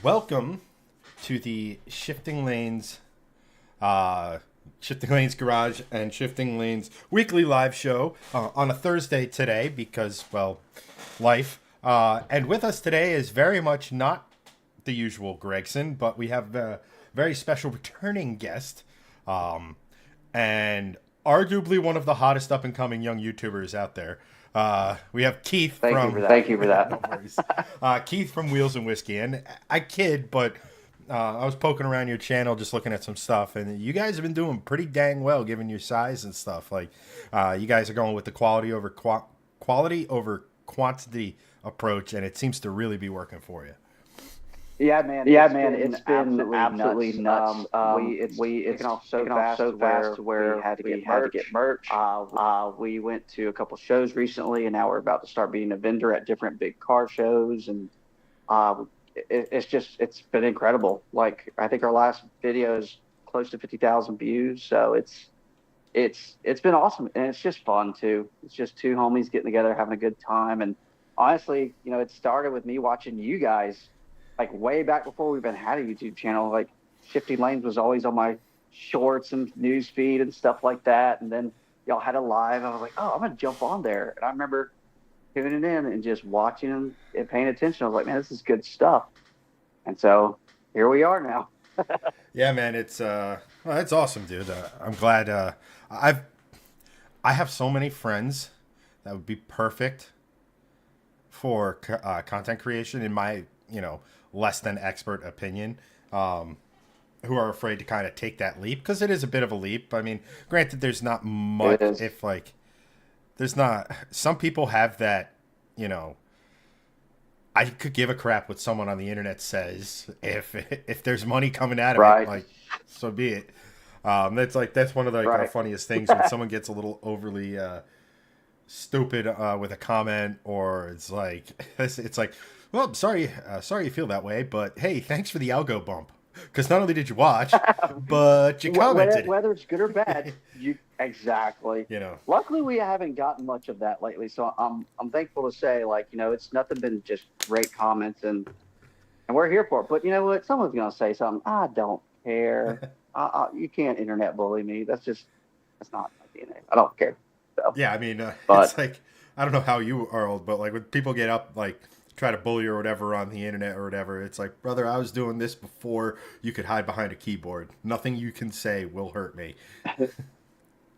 welcome to the Shifting Lanes Garage and Shifting Lanes weekly live show on a Thursday today because, well, life. And with us today is very much not the usual Gregson, but we have a very special returning guest, and arguably one of the hottest up-and-coming young YouTubers out there. We have Keith Thank you for that. No worries. Keith from Wheelz and Whiskey. And I kid, but I was poking around your channel just looking at some stuff, and you guys have been doing pretty dang well given your size and stuff. Like, you guys are going with the quality over quantity approach, and it seems to really be working for you. Yeah, man. It's been absolutely nuts. It's taken off so fast to where we had to get merch. We went to a couple shows recently, and now we're about to start being a vendor at different big car shows, and it's been incredible. Like, I think our last video is close to 50,000 views, so it's been awesome, and it's just fun too. It's just two homies getting together, having a good time, and honestly, it started with me watching you guys. Like, way back before we even had a YouTube channel. Like, Shifting Lanes was always on my shorts and news feed and stuff like that. And then y'all had a live. I was like, oh, I'm going to jump on there. And I remember tuning in and just watching them and paying attention. I was like, man, this is good stuff. And so here we are now. Yeah, man, it's awesome, dude. I'm glad. I have so many friends that would be perfect for content creation in my, less than expert opinion, who are afraid to kind of take that leap, because it is a bit of a leap. I mean, granted, there's not much, there's not, some people have that, I could give a crap what someone on the internet says if there's money coming out of it, like, so be it. That's one of the funniest things when someone gets a little overly stupid with a comment, or it's like, well, sorry you feel that way, but hey, thanks for the algo bump, because not only did you watch, but you commented. Whether it's good or bad, exactly. Luckily, we haven't gotten much of that lately, so I'm thankful to say, like, it's nothing been just great comments, and we're here for it. But you know what? Someone's gonna say something. I don't care. You can't internet bully me. That's not my DNA. I don't care. So, yeah, I mean, it's like, I don't know how you are old, but like when people get up, like, try to bully or whatever on the internet or whatever, it's like, brother, I was doing this before you could hide behind a keyboard. Nothing you can say will hurt me.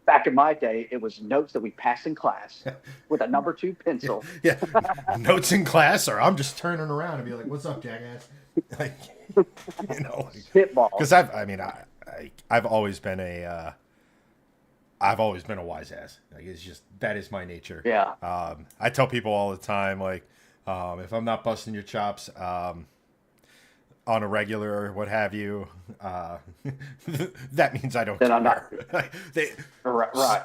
Back in my day, it was notes that we passed in class with a number 2 pencil. Yeah. Notes in class, or I'm just turning around and be like, what's up, jackass? Like, spitball. Because I've always been a wise ass. Like, it's just, that is my nature. Yeah. I tell people all the time, like, if I'm not busting your chops on a regular or what have you, that means I don't care. I'm not. Right.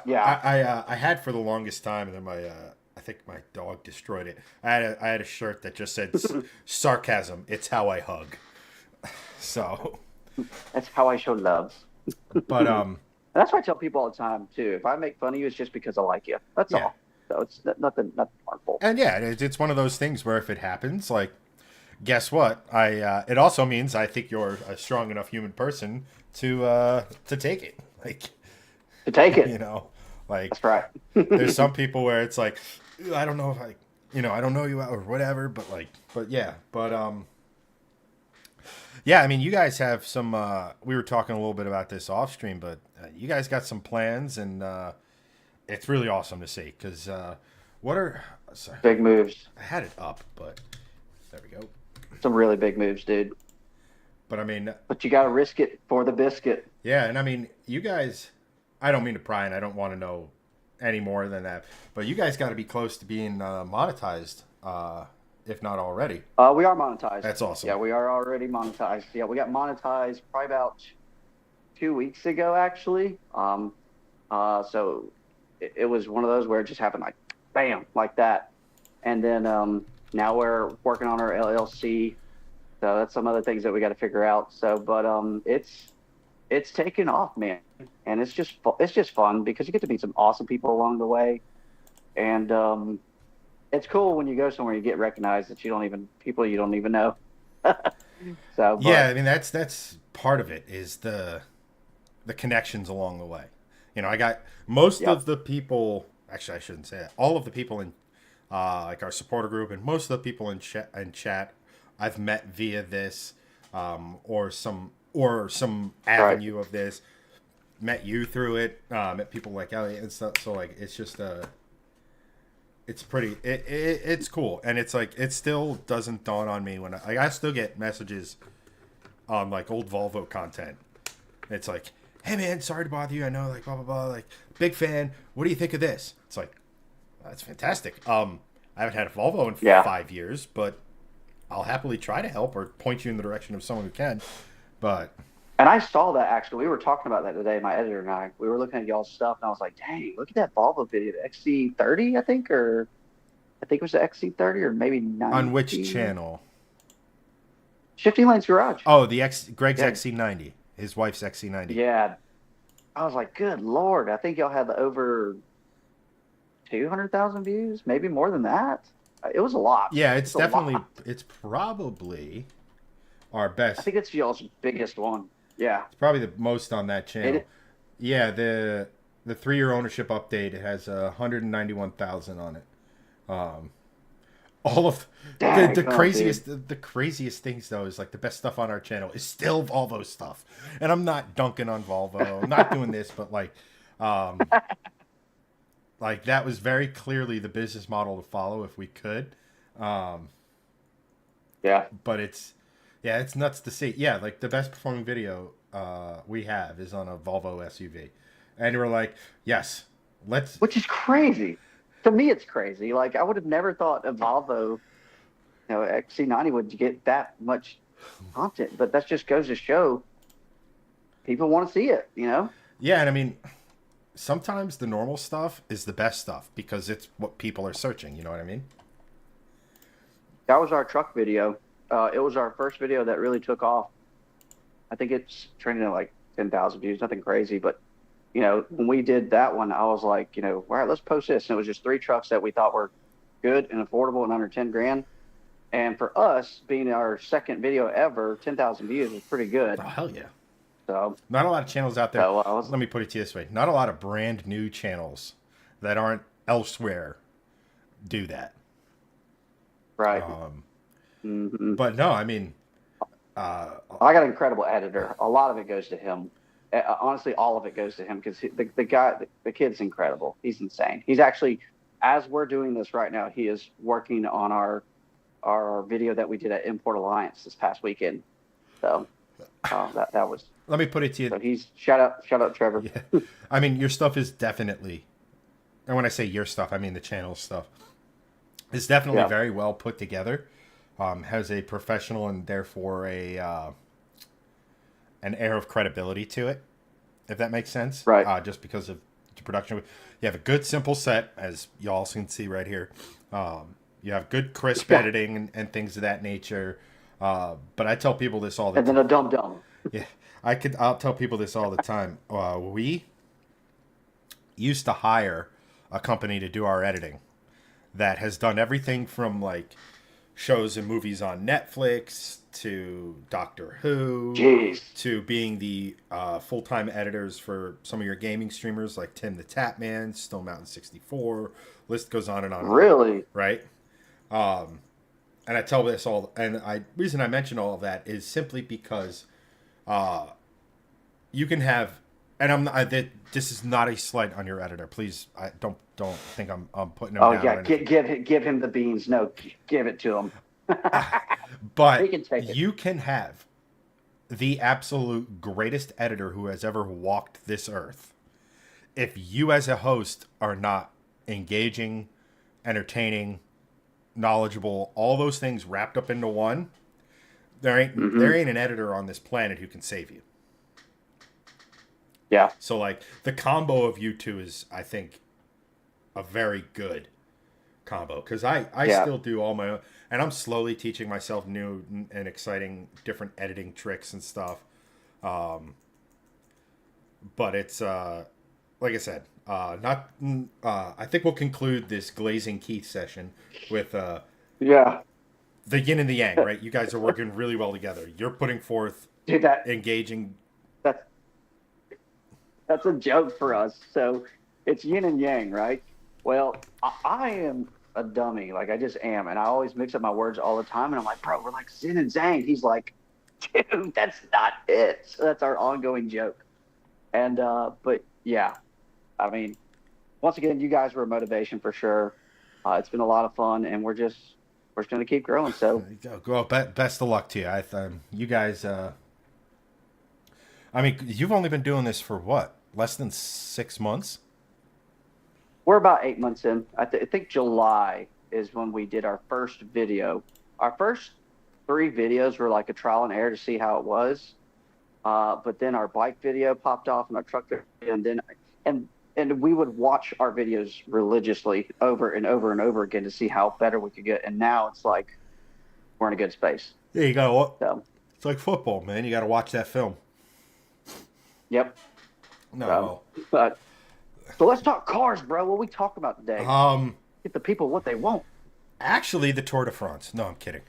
Yeah. I had for the longest time, and then I think my dog destroyed it. I had a shirt that just said sarcasm. It's how I hug. So. That's how I show love. But that's why I tell people all the time too. If I make fun of you, it's just because I like you. That's all. So it's nothing harmful. And yeah, it's one of those things where if it happens, like, guess what? It also means I think you're a strong enough human person to take it. Like, to take it. Like, that's right. There's some people where it's like, I don't know if I don't know you or whatever, but yeah. Yeah, I mean, you guys have some, we were talking a little bit about this off stream, but you guys got some plans, and it's really awesome to see, because big moves. I had it up, but there we go. Some really big moves, dude. But I mean, you got to risk it for the biscuit. Yeah, and I mean, you guys, I don't mean to pry, and I don't want to know any more than that, but you guys got to be close to being monetized, if not already. We are monetized. That's awesome. Yeah, we are already monetized. Yeah, we got monetized probably about 2 weeks ago, actually. So it was one of those where it just happened like, bam, like that. And then now we're working on our LLC. So that's some other things that we got to figure out. So, but it's taken off, man. And it's just fun because you get to meet some awesome people along the way. And it's cool when you go somewhere you get recognized that people you don't even know. So, Yeah, but I mean that's part of it is the connections along the way. I got most yep, of the people. Actually, I shouldn't say it. All of the people in like our supporter group and most of the people in chat I've met via this or some right. avenue of this. Met you through it. Met people like Elliot and stuff. So like it's just it's pretty it's cool and it's like it still doesn't dawn on me when I still get messages on like old Volvo content. It's like, hey man, sorry to bother you. I know, like blah blah blah. Like, big fan. What do you think of this? It's like, that's fantastic. I haven't had a Volvo in Yeah. 5 years, but I'll happily try to help or point you in the direction of someone who can. But And I saw that actually. We were talking about that today, my editor and I. We were looking at y'all's stuff, and I was like, dang, look at that Volvo video, the XC30, I think, or I think it was the XC30 or maybe on which 90. channel? Shifting Lanes Garage. Oh, Greg's Yeah. XC90, his wife's XC90. Yeah. I was like, good Lord. I think y'all had over 200,000 views, maybe more than that. It was a lot. Yeah, It's it's a definitely lot. it's probably our I best. think it's y'all's biggest one. Yeah. It's probably the most on that channel. It, Yeah, the 3-year ownership update, it has 191,000 on it. Um, all of dang, the oh, dude. craziest the craziest things though is like the best stuff on our channel is still Volvo stuff, and I'm not dunking on Volvo. I'm not doing this, but um, like that was very clearly the business model to follow if we could. Um, Yeah. but yeah, it's nuts to see. Yeah, like the best performing video we have is on a Volvo SUV, and we're like, yes, let's. Which is crazy. To me, it's crazy. Like, I would have never thought a Volvo, XC90 would get that much content, but that just goes to show people want to see it. Yeah, and I mean, sometimes the normal stuff is the best stuff because it's what people are searching. You know what I mean? That was our truck video. It was our first video that really took off. I think it's trending at like 10,000 views, nothing crazy. But, when we did that one, I was like, all right, let's post this. And it was just 3 trucks that we thought were good and affordable and under 10 grand. And for us, being our second video ever, 10,000 views was pretty good. Oh hell yeah! So, Not a lot of channels out there. so I was Let me put it to you this way: not a lot of brand new channels that aren't elsewhere do that. right. Um, Hmm. but no, I mean, uh, I got an incredible editor. A lot of it goes to him. Honestly, all of it goes to him because the guy, the kid's incredible. He's insane. He's actually, as we're doing this right now, he is working on our video that we did at Import Alliance this past weekend. So that was let me put it to you. so he's shout out Trevor. Yeah, I mean, your stuff is definitely, and when I say your stuff, I mean the channel stuff. Is definitely Yeah, very well put together. Has a professional and therefore an air of credibility to it, if that makes sense. right. Just because of the production, you have a good simple set, as y'all can see right here. You have good crisp Yeah, editing and things of that nature. But I tell people this all the and then time. a dum dum. Yeah, I'll tell people this all the time. We used to hire a company to do our editing that has done everything from like shows and movies on Netflix to Doctor Who Jeez, to being the full-time editors for some of your gaming streamers like Tim the Tapman, Stone Mountain 64. List goes on and on and on. really? Right? Um, and I tell this all, and I reason I mention all of that is simply because uh, you can have, and this is not a slight on your editor. Please, I don't think I'm putting him Oh down or yeah, anything. give him the beans. No, give it to him. He But can take it. you can have the absolute greatest editor who has ever walked this earth. If you as a host are not engaging, entertaining, knowledgeable, all those things wrapped up into one, there Hmm. ain't an editor on this planet who can save you. Yeah. So like the combo of you two is, I think, a very good combo because I Yeah. still do all my own, and I'm slowly teaching myself new and exciting different editing tricks and stuff. Um, but it's like I said, not. I think we'll conclude this glazing Keith session with Yeah. the yin and the yang, right? You guys are working really well together. You're putting forth Dude, engaging. that's that's a joke for us. So it's yin and yang, right? Well, I am a dummy, like I just am, and I always mix up my words all the time. And I'm like, bro, we're like Zin and Zang. He's like, dude, that's not it. So that's our ongoing joke. And but yeah, I mean, once again, you guys were a motivation for sure. It's been a lot of fun, and we're just going to keep growing. So Well, best of luck to you. You guys. I mean, you've only been doing this for what? Less than 6 months? we're about 8 months in. I think July is when we did our first video. Our first three videos were like a trial and error to see how it was. But then our bike video popped off and our truck video, and and we would watch our videos religiously over and over and over again to see how better we could get. And now it's like we're in a good space. Yeah, you got. So, It's like football, man. You got to watch that film. yep. No. But so let's talk cars, bro. What we talk about today? Get the people what they want. Actually, the Tour de France. No, I'm kidding.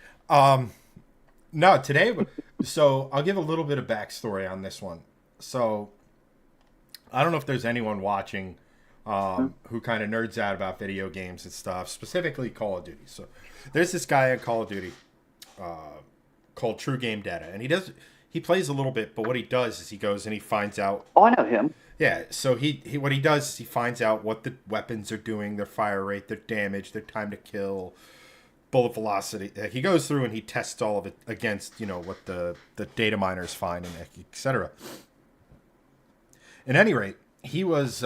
No, today. So I'll give a little bit of backstory on this one. So I don't know if there's anyone watching who kind of nerds out about video games and stuff, specifically Call of Duty. So there's this guy on Call of Duty called True Game Data, and he plays a little bit, but what he does is he goes and he finds out. Oh, I know him. Yeah, so he what he does is he finds out what the weapons are doing, their fire rate, their damage, their time to kill, bullet velocity. He goes through and he tests all of it against, what the data miners find, and etc. At any rate, he's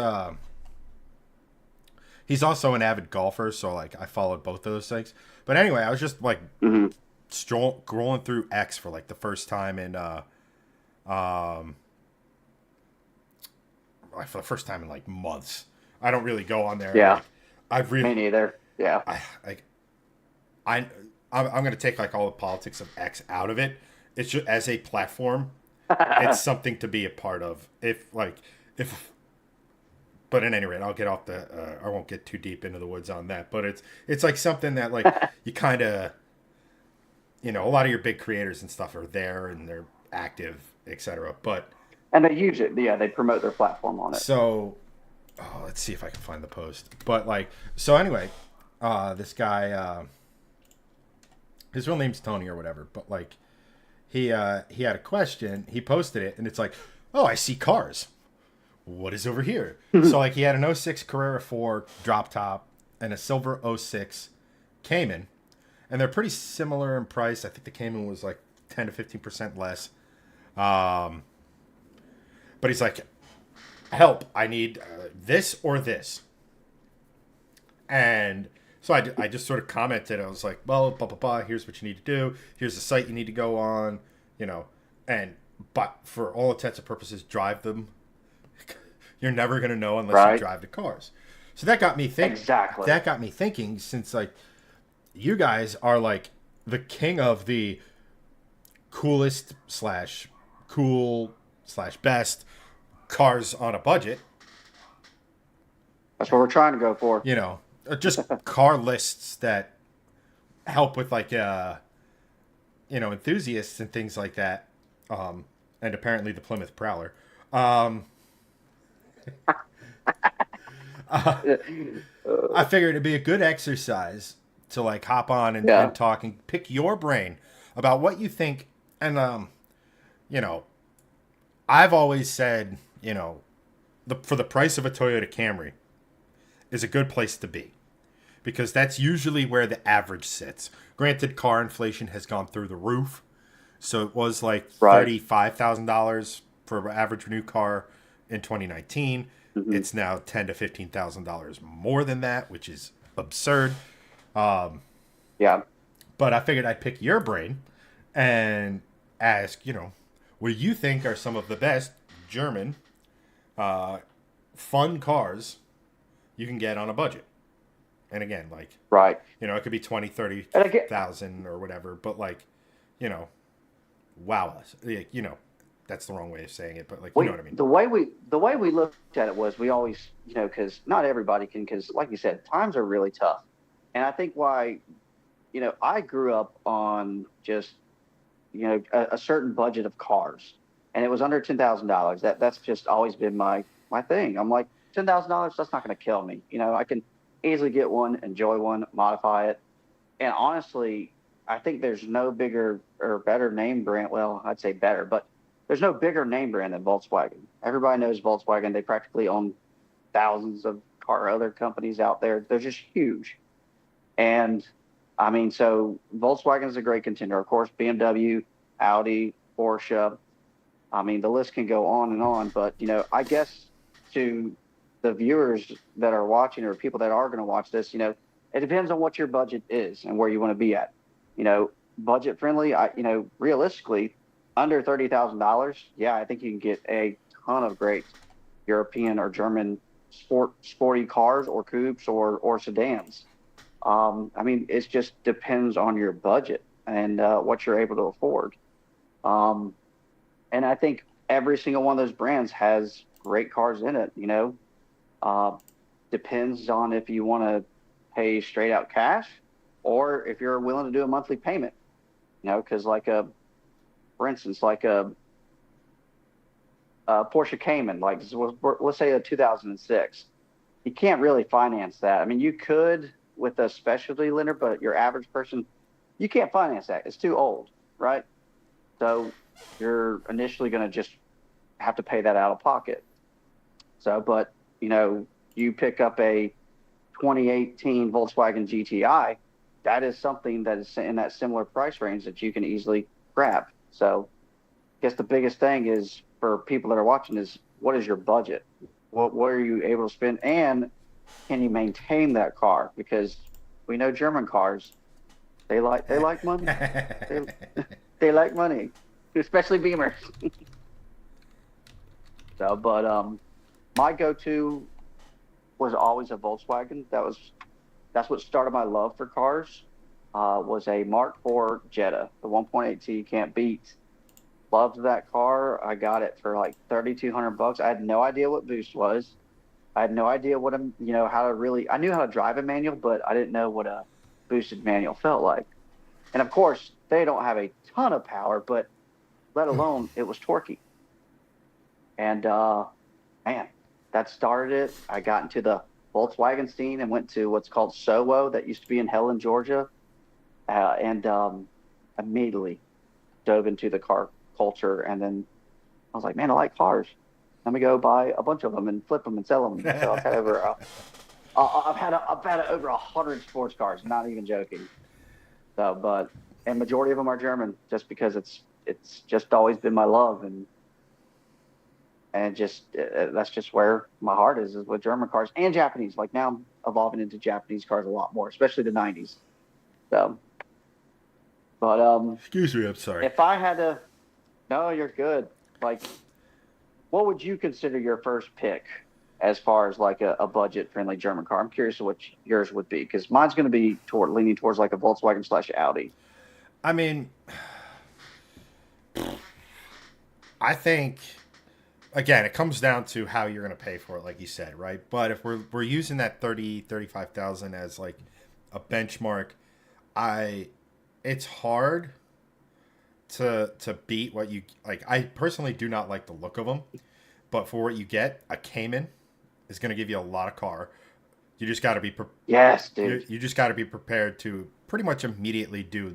also an avid golfer, so like I followed both of those things. But anyway, I was just like scrolling through X for like the first time in for the first time in like months. I don't really go on there. Yeah. Like, I've really Me neither. Yeah. I'm going to take like all the politics of X out of it. It's just as a platform, it's something to be a part of. But at any rate, I'll get off I won't get too deep into the woods on that. But it's like something that like you kind of, a lot of your big creators and stuff are there and they're active, etc. But And they use it. Yeah, they promote their platform on it. so, let's see if I can find the post. But like, so anyway, this guy, his real name's Tony or whatever. But like, he had a question. He posted it, and it's like, oh, I see cars. What is over here? So like, he had an '06 Carrera 4 drop top and a silver '06 Cayman, and they're pretty similar in price. I think the Cayman was like 10 to 15% less. But he's like, help, I need this or this. And so I just sort of commented. I was like, well, blah, blah, blah. Here's what you need to do. Here's the site you need to go on, but for all intents and purposes, drive them. You're never going to know unless you drive the cars. So that got me thinking. Exactly. That got me thinking, since like you guys are like the king of the coolest / cool / best cars on a budget. That's what we're trying to go for. Just car lists that help with like enthusiasts and things like that. And apparently the Plymouth Prowler. I figured it'd be a good exercise to like hop on and talk and pick your brain about what you think. And I've always said, for the price of a Toyota Camry is a good place to be, because that's usually where the average sits. Granted, car inflation has gone through the roof, so it was like $35,000 for an average new car in 2019. Mm-hmm. It's now $10,000 to $15,000 more than that, which is absurd. Yeah. But I figured I'd pick your brain and ask, what you think are some of the best German fun cars you can get on a budget. And again, like, it could be 20, 30,000 or whatever, but like, wow us. That's the wrong way of saying it, but like, you know what I mean? The way we looked at it was, we always, because not everybody can, because like you said, times are really tough. And I think why I grew up on just a certain budget of cars, and it was under $10,000. That's just always been my thing. I'm like, $10,000, that's not going to kill me. I can easily get one, enjoy one, modify it. And honestly, I think there's no bigger or better name brand. Well, I'd say better, but there's no bigger name brand than Volkswagen. Everybody knows Volkswagen. They practically own thousands of car other companies out there. They're just huge. And I mean, so Volkswagen is a great contender. Of course, BMW, Audi, Porsche. I mean, the list can go on and on. But, I guess to the viewers that are watching or people that are going to watch this, it depends on what your budget is and where you want to be at. Budget friendly, realistically, under $30,000, yeah, I think you can get a ton of great European or German sporty cars or coupes or sedans. I mean, it just depends on your budget and what you're able to afford. Um, and I think every single one of those brands has great cars in it. Uh, Depends on if you want to pay straight out cash or if you're willing to do a monthly payment. Because for instance, like a Porsche Cayman, like let's say a 2006, you can't really finance that. I mean, you could with a specialty lender, but your average person, you can't finance that. It's too old, right? So you're initially going to just have to pay that out of pocket. So, but you pick up a 2018 Volkswagen GTI, that is something that is in that similar price range that you can easily grab. So, I guess the biggest thing is for people that are watching is what is your budget? What are you able to spend, and can you maintain that car? Because we know German cars, they like money. They they like money, especially Beamers. So, but my go-to was always a Volkswagen. That's what started my love for cars. Was a Mark IV Jetta, the 1.8T, can't beat. Loved that car. I got it for like $3,200. I had no idea what boost was. I had no idea how to really. I knew how to drive a manual, but I didn't know what a boosted manual felt like. And of course, they don't have a ton of power, but let alone it was torquey. And man, that started it. I got into the Volkswagen scene and went to what's called SOWO that used to be in Helen, Georgia, and immediately dove into the car culture. And then I was like, man, I like cars. Let me go buy a bunch of them and flip them and sell them. So I've had over 100 sports cars. Not even joking. So, and majority of them are German, just because it's just always been my love, and just that's just where my heart is with German cars and Japanese. Like now, I'm evolving into Japanese cars a lot more, especially the '90s. So, but Excuse me, I'm sorry. if I had to, no, you're good. Like, what would you consider your first pick as far as like a budget friendly German car? I'm curious what yours would be, because mine's going to be leaning towards like a Volkswagen slash Audi. I mean, I think again, it comes down to how you're going to pay for it, like you said, right? But if we're using that 35,000 as like a benchmark, it's hard to beat what you like. I personally do not like the look of them, but for what you get, a Cayman is going to give you a lot of car. You just got to be yes, dude. You just got to be prepared to pretty much immediately do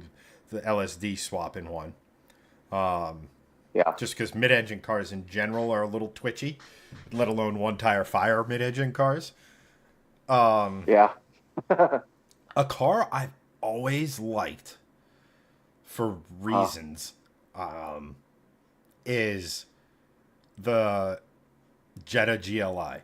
the LSD swap in one. Yeah. Just because mid-engine cars in general are a little twitchy, let alone one-tire fire mid-engine cars. Yeah. A car I've always liked for reasons is the Jetta GLI.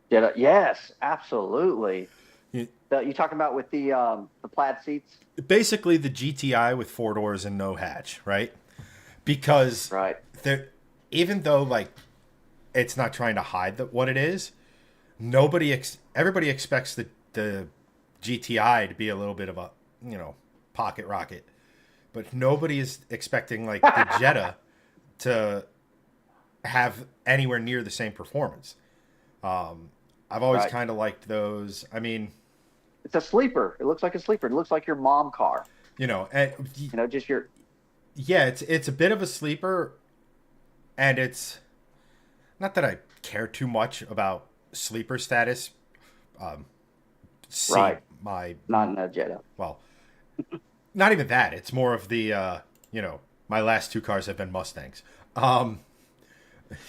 Jetta, yes, absolutely. You, You talking about with the plaid seats? Basically, the GTI with 4 doors and no hatch, right? Because Right. even though like it's not trying to hide what it is, everybody expects the GTI to be a little bit of a pocket rocket, but nobody is expecting like the Jetta to have anywhere near the same performance. I've always Right. kind of liked those. I mean, It's a sleeper. It looks like a sleeper. It looks like your mom car. And Just your yeah, it's a bit of a sleeper, and it's not that I care too much about sleeper status. Um, see right. my Not in a Jetta. well, not even that. It's more of the my last two cars have been Mustangs. Um,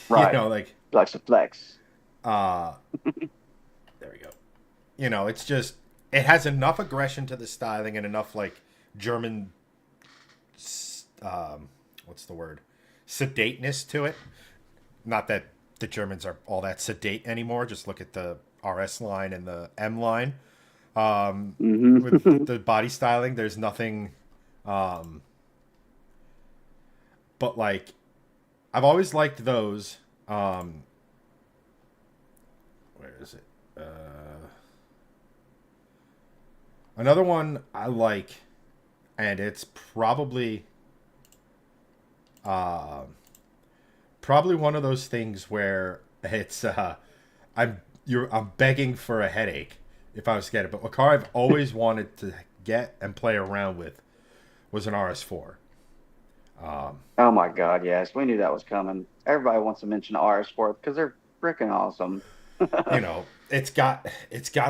Right. like Flex to flex. uh, there we go. It's just it has enough aggression to the styling and enough like German, um, what's the word, sedateness to it. Not that the Germans are all that sedate anymore. Just look at the RS line and the M line. With Hmm. the body styling, there's nothing. Um, but like, I've always liked those. Where is it? Another one I like, and it's uh, probably one of those things where it's I'm begging for a headache if I was to get it. But a car I've always wanted to get and play around with was an RS4. Oh my God, yes. We knew that was coming. Everybody wants to mention RS4 because they're freaking awesome. It's got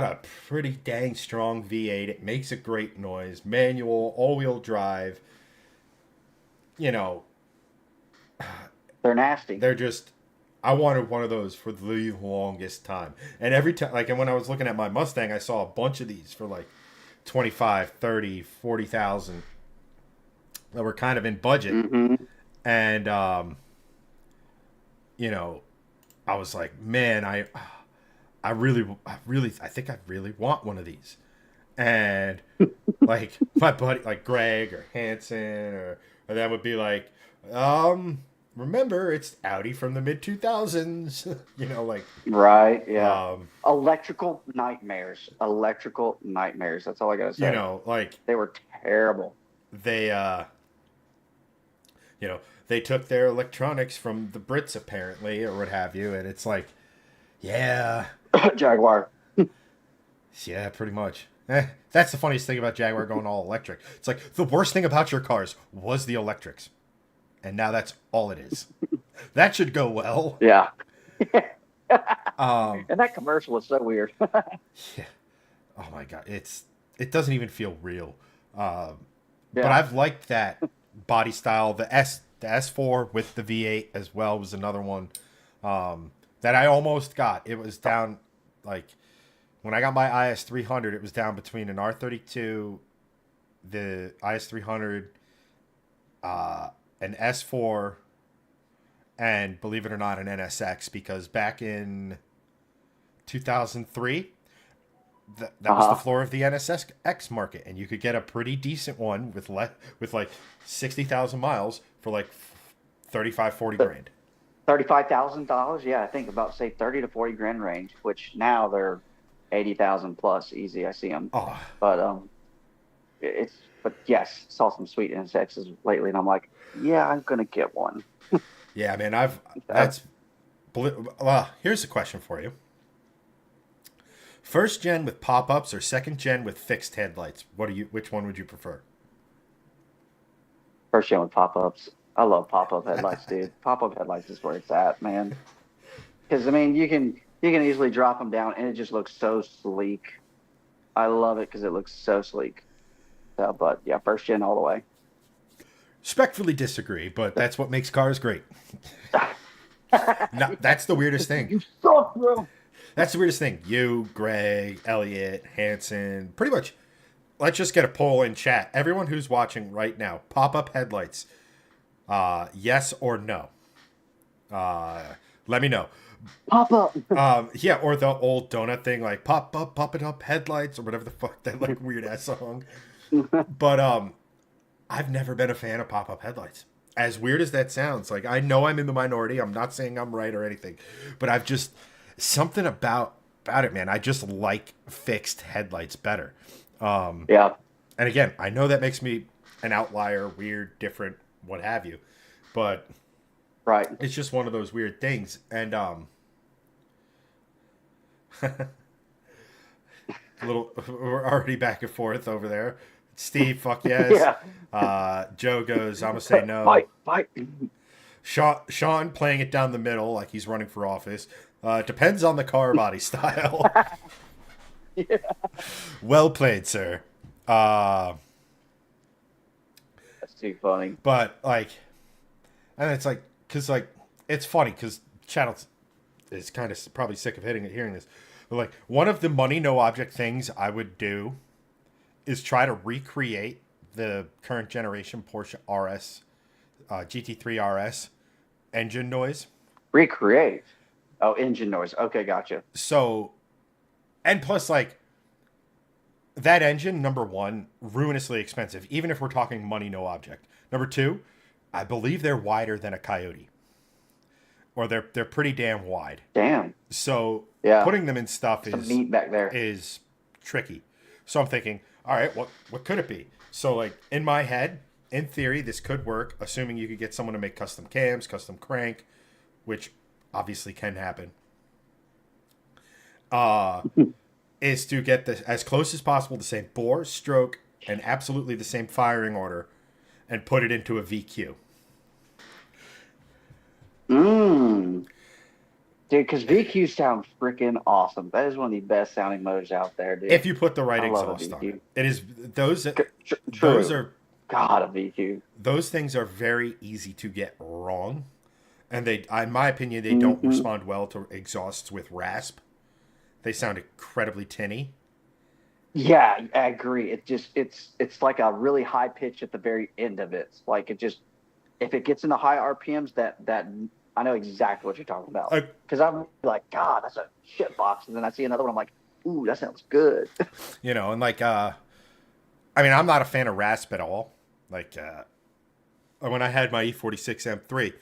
a pretty dang strong V8. It makes a great noise. Manual, all-wheel drive. You know, They're nasty. they're just. I wanted one of those for the longest time. And every time, like, and when I was looking at my Mustang, I saw a bunch of these for like 25, 30, 40,000 that were kind of in budget. Hmm. And, you know, I was like, man, I think I really want one of these. And like my buddy, like Greg or Hanson, or that would be like, remember it's Audi from the mid 2000s, like, Right, yeah. um, Electrical nightmares. Electrical nightmares. That's all I gotta say. like They were terrible. they, they took their electronics from the Brits apparently, or what have you, and it's like, yeah, Jaguar. yeah, pretty much. That's the funniest thing about Jaguar going all electric. It's like the worst thing about your cars was the electrics, and now that's all it is. That should go well. Yeah. Um, And that commercial was so weird. yeah. Oh my god, it doesn't even feel real. But Yeah. I've liked that body style. The S4 with the V8 as well was another one that I almost got. It was down like when I got my IS300. It was down between an R32, the IS300, an S4, and believe it or not, an NSX. Because back in 2003, that was the Uh-huh. floor of the NSX market, and you could get a pretty decent one with like 60,000 miles for like 35, 40 grand. $35,000. Yeah, I think about say 30 to 40 grand range, which now they're 80,000 plus easy. I see them. Oh, But but yes, saw some sweet insects lately, and I'm like, yeah, I'm gonna get one. yeah, man. I've Uh, that's here's a question for you. First gen with pop-ups or second gen with fixed headlights? Which one would you prefer? First gen with pop-ups. I love pop-up headlights, dude. Pop-up headlights is where it's at, man. Because I mean, you can easily drop them down, and it just looks so sleek. I love it because it looks so sleek. So, but yeah, first gen all the way. Respectfully disagree, but that's what makes cars great. No, that's the weirdest thing. You suck, bro. That's the weirdest thing. You, Greg, Elliot, Hanson, pretty much. Let's just get a poll in chat. Everyone who's watching right now, pop-up headlights, yes or no? Let me know. Pop up. Yeah, or the old donut thing, like pop it up headlights, or whatever the fuck that like weird ass song. But I've never been a fan of pop-up headlights. As weird as that sounds, like I know I'm in the minority. I'm not saying I'm right or anything, but I've just something about it, man. I just like fixed headlights better. Yeah. And again, I know that makes me an outlier, weird, different, what have you, but Right. it's just one of those weird things. And little, we're already back and forth over there. Steve, fuck yes. Yeah. Joe goes, I'm gonna say no. Fight, fight. Sean playing it down the middle like he's running for office. Depends on the car body style. Yeah. Well played, sir. That's too funny. But like, and it's like, cause like, it's funny because Channel is kind of probably sick of hearing this. But like, one of the money no object things I would do is try to recreate the current generation Porsche RS, GT3 RS engine noise. Recreate. Oh, engine noise. Okay, gotcha. So, and plus, like, that engine, number one, ruinously expensive, even if we're talking money, no object. Number two, I believe they're wider than a Coyote. Or they're pretty damn wide. Damn. So, Yeah. putting them in stuff Some meat back there. is tricky. So I'm thinking, all right, what could it be? So, like, in my head, in theory, this could work, assuming you could get someone to make custom cams, custom crank, which obviously can happen. Is to get this as close as possible the same bore, stroke, and absolutely the same firing order, and put it into a VQ. Dude, because VQ sound freaking awesome. That is one of the best sounding motors out there, dude. If you put the right I love exhaust a on VQ. it. It is those True. are God, a VQ. those things are very easy to get wrong. And they, in my opinion, they don't respond well to exhausts with rasp. They sound incredibly tinny. Yeah, I agree. It's like a really high pitch at the very end of it. Like it just, if it gets into high RPMs, that I know exactly what you're talking about. Because I'm like, God, that's a shit box, and then I see another one, I'm like, ooh, that sounds good. You know, and like, I mean, I'm not a fan of rasp at all. Like, when I had my E46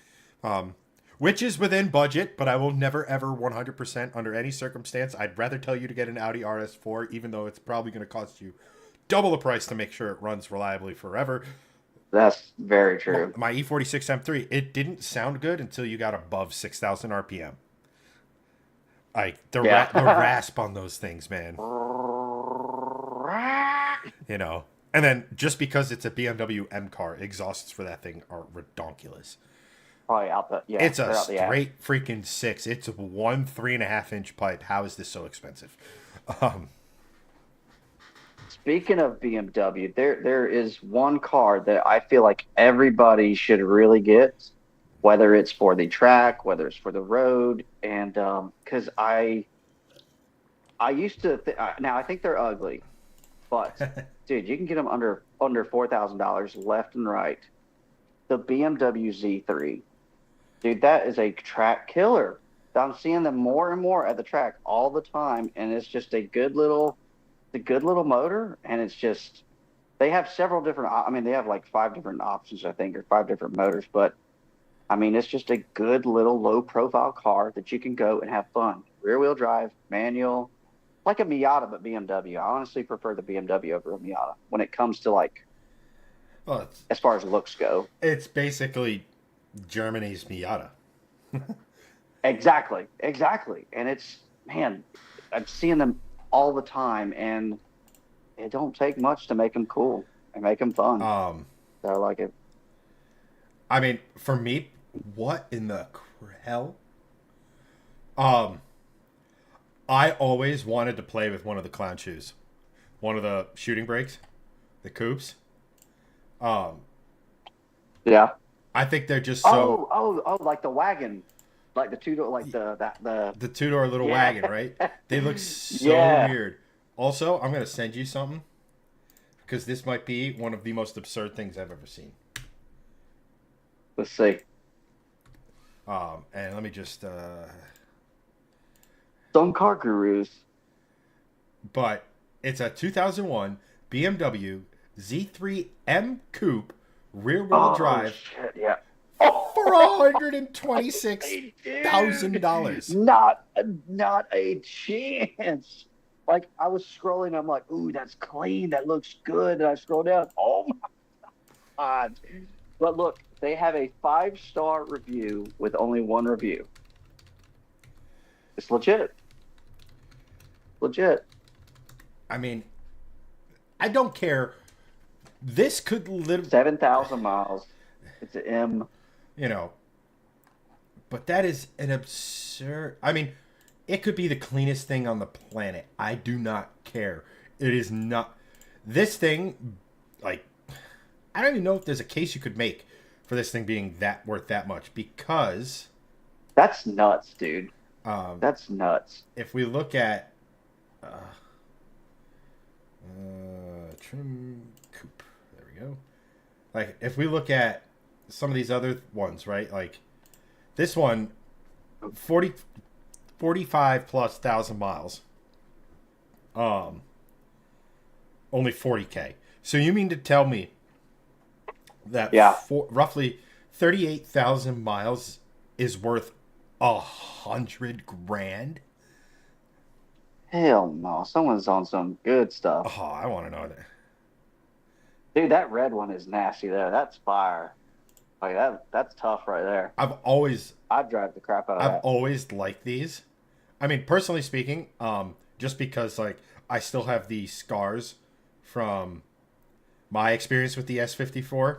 M3, which is within budget, but I will never, ever 100% under any circumstance. I'd rather tell you to get an Audi RS4, even though it's probably going to cost you double the price to make sure it runs reliably forever. That's very true. My E46 M3, it didn't sound good until you got above 6,000 RPM. Like, the rasp on those things, man. You know. And then, just because it's a BMW M car, exhausts for that thing are redonkulous. Probably out the, yeah. It's a straight freaking 6. It's a 1 3.5-inch pipe. How is this so expensive? Speaking of BMW, there is one car that I feel like everybody should really get, whether it's for the track, whether it's for the road, and because I used to now I think they're ugly, but dude, you can get them under $4,000 left and right. The BMW Z3. Dude, that is a track killer. I'm seeing them more and more at the track all the time, and it's just a good little motor, and it's just, they have several different, I mean, they have like 5 different options, I think, or 5 different motors, but I mean, it's just a good little low profile car that you can go and have fun. Rear wheel drive, manual, like a Miata, but BMW. I honestly prefer the BMW over a Miata when it comes to like, Well, as far as looks go. it's basically Germany's Miata. Exactly. And it's, man, I'm seeing them all the time, and it don't take much to make them cool and make them fun. So I like it. I mean, for me, what in the hell? I always wanted to play with one of the clown shoes, one of the shooting brakes, the coupes. Yeah. I think they're just so. Oh, like the wagon, like the two-door, like the two-door little wagon, right? They look so weird. Also, I'm gonna send you something because this might be one of the most absurd things I've ever seen. Let's see. And let me just. Some car gurus. But it's a 2001 BMW Z3 M Coupe rear-wheel drive. Shit, yeah. For $126,000. Not a chance. Like, I was scrolling, I'm like, ooh, that's clean, that looks good. And I scroll down, oh my God. But look, they have a 5-star review with only 1 review. It's legit. I mean, I don't care. This could literally, 7,000 miles. It's an M. you know, but that is an absurd. I mean, it could be the cleanest thing on the planet. I do not care. It is not. This thing, like, I don't even know if there's a case you could make for this thing being that worth that much because That's nuts, dude. That's nuts. if we look at trim coupe, there we go. Like, if we look at some of these other ones, right? Like, this one, 45 plus thousand miles. Only 40K. So you mean to tell me that Yeah. roughly 38,000 miles is worth 100 grand? Hell no. Someone's on some good stuff. Oh, I want to know that. Dude, that red one is nasty there. That's fire. Like that's tough right there. I've always I'd drive the crap out of I've that. always liked these. I mean, personally speaking, just because like I still have the scars from my experience with the S54,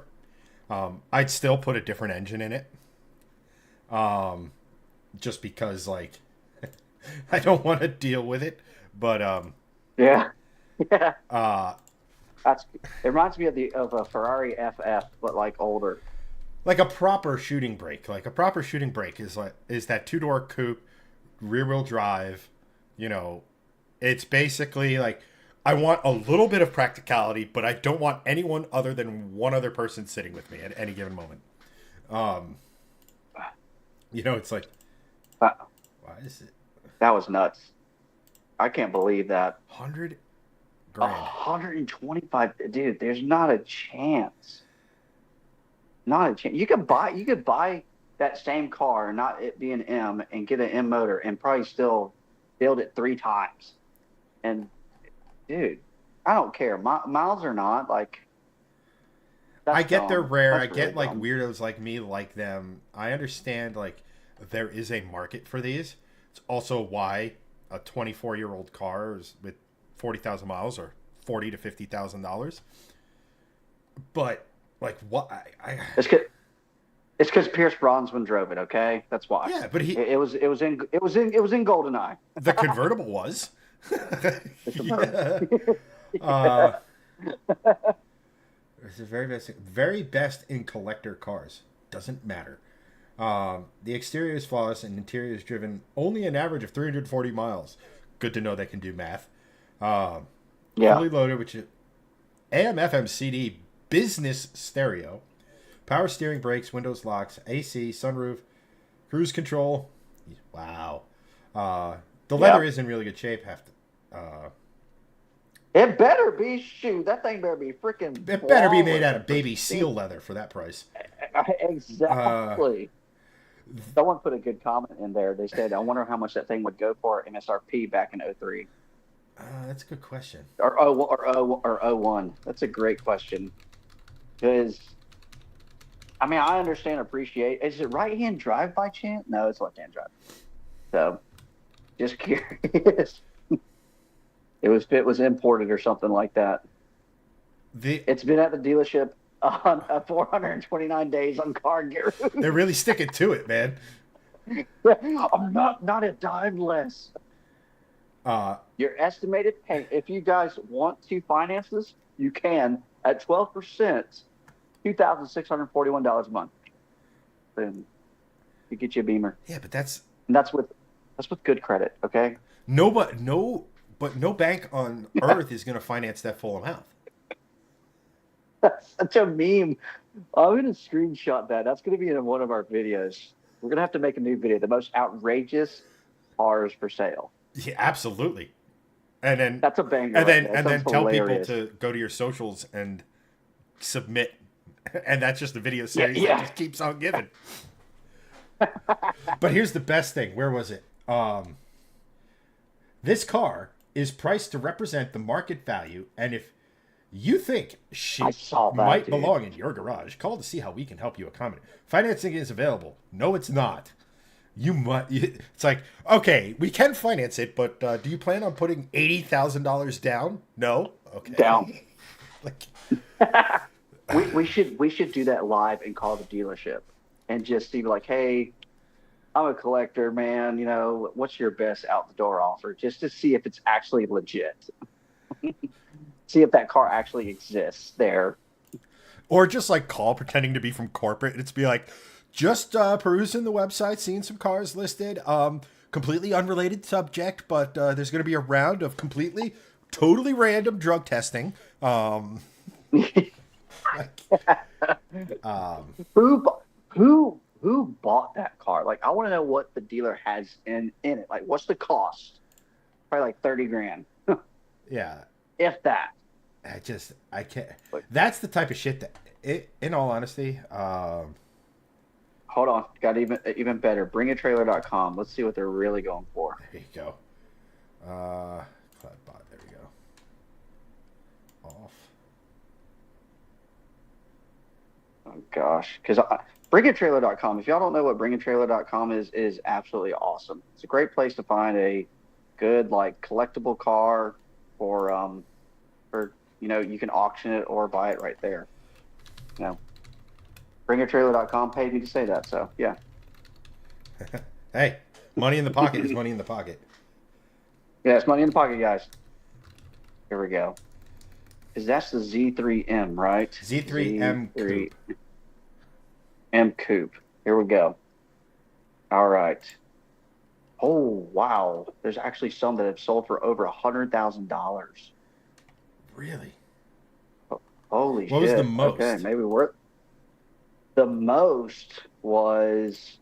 I'd still put a different engine in it. Just because like I don't want to deal with it, but Yeah. Yeah. uh, It reminds me of a Ferrari FF, but like older. like a proper shooting brake. Like a proper shooting brake is that two-door coupe, rear-wheel drive. You know, it's basically like I want a little bit of practicality, but I don't want anyone other than one other person sitting with me at any given moment. You know, it's like, Uh, why is it that was nuts. I can't believe that. 100 grand? 125, dude. There's not a chance. Not a chance. You could buy that same car, not it be an M, and get an M motor, and probably still build it 3 times. And dude, I don't care. Miles or not, like. That's I get they're dumb. rare. I That's get really like dumb. weirdos like me like them. I understand like there is a market for these. It's also why a 24-year-old car is with 40,000 miles or $40 to $50,000. But like what It's because Pierce Brosnan drove it. Okay, that's why. yeah, but it was in GoldenEye. the convertible was. It's Yeah. a- It's the very best in collector cars. Doesn't matter. The exterior is flawless and interior is driven only an average of 340 miles. Good to know they can do math. Yeah. Fully loaded, which is AM, FM, CD, business stereo, power steering, brakes, windows, locks, AC, sunroof, cruise control. Wow. The leather is in really good shape. It better be, shoot, that thing better be freaking. It better be made flawless. out of baby seal leather for that price. Exactly. Someone put a good comment in there. They said, I wonder how much that thing would go for MSRP back in 03. That's a good question. Or 01. That's a great question. Because, I mean, I understand, appreciate. Is it right-hand drive by chance? No, it's left-hand drive. So, just curious. It was imported or something like that. It's been at the dealership on 429 days on Car Guru. They're really sticking to it, man. I'm not a dime less. Your estimated pay, if you guys want to finance this, you can at 12%, $2,641 a month. Then you get you a Beamer. Yeah, but that's with good credit, okay? but no bank on earth is going to finance that full amount. That's such a meme. I'm going to screenshot that. That's going to be in one of our videos. We're going to have to make a new video. The most outrageous cars for sale. Yeah, absolutely. And then That's a banger. and then right there. and That then sounds tell hilarious. people to go to your socials and submit, and that's just a video series yeah. that just keeps on giving. But here's the best thing. Where was it? This car is priced to represent the market value, and if you think she I saw that, might dude. belong in your garage, call to see how we can help you accommodate. Financing is available. No, it's not. It's like, okay, we can finance it, but do you plan on putting $80,000 down? No. Down. Okay. Like, We should do that live and call the dealership and just see like, hey, I'm a collector, man. You know, what's your best out the door offer? Just to see if it's actually legit. See if that car actually exists there. or just like call pretending to be from corporate. It's be like, just perusing the website, seeing some cars listed. Completely unrelated subject, but there's going to be a round of totally random drug testing. Like, Who who bought that car? Like, I want to know what the dealer has in it. Like, what's the cost? Probably like 30 grand, yeah, if that. I can't. Like, That's the type of shit that, in all honesty, hold on, got even better. Bringatrailer.com. Let's see what they're really going for. there you go. Cloudbot, there we go. Off. Oh gosh, because Bringatrailer.com. If y'all don't know what Bringatrailer.com is absolutely awesome. It's a great place to find a good like collectible car for you can auction it or buy it right there. You know, Bringatrailer.com paid me to say that, so yeah. Hey, money in the pocket is money in the pocket. Yeah, it's money in the pocket, guys. Here we go. Because that's the Z3M, right? Z3M Coupe. M Coupe. Here we go. All right. Oh, wow. There's actually some that have sold for over $100,000. Really? Holy shit. What was the most? Okay, maybe the most was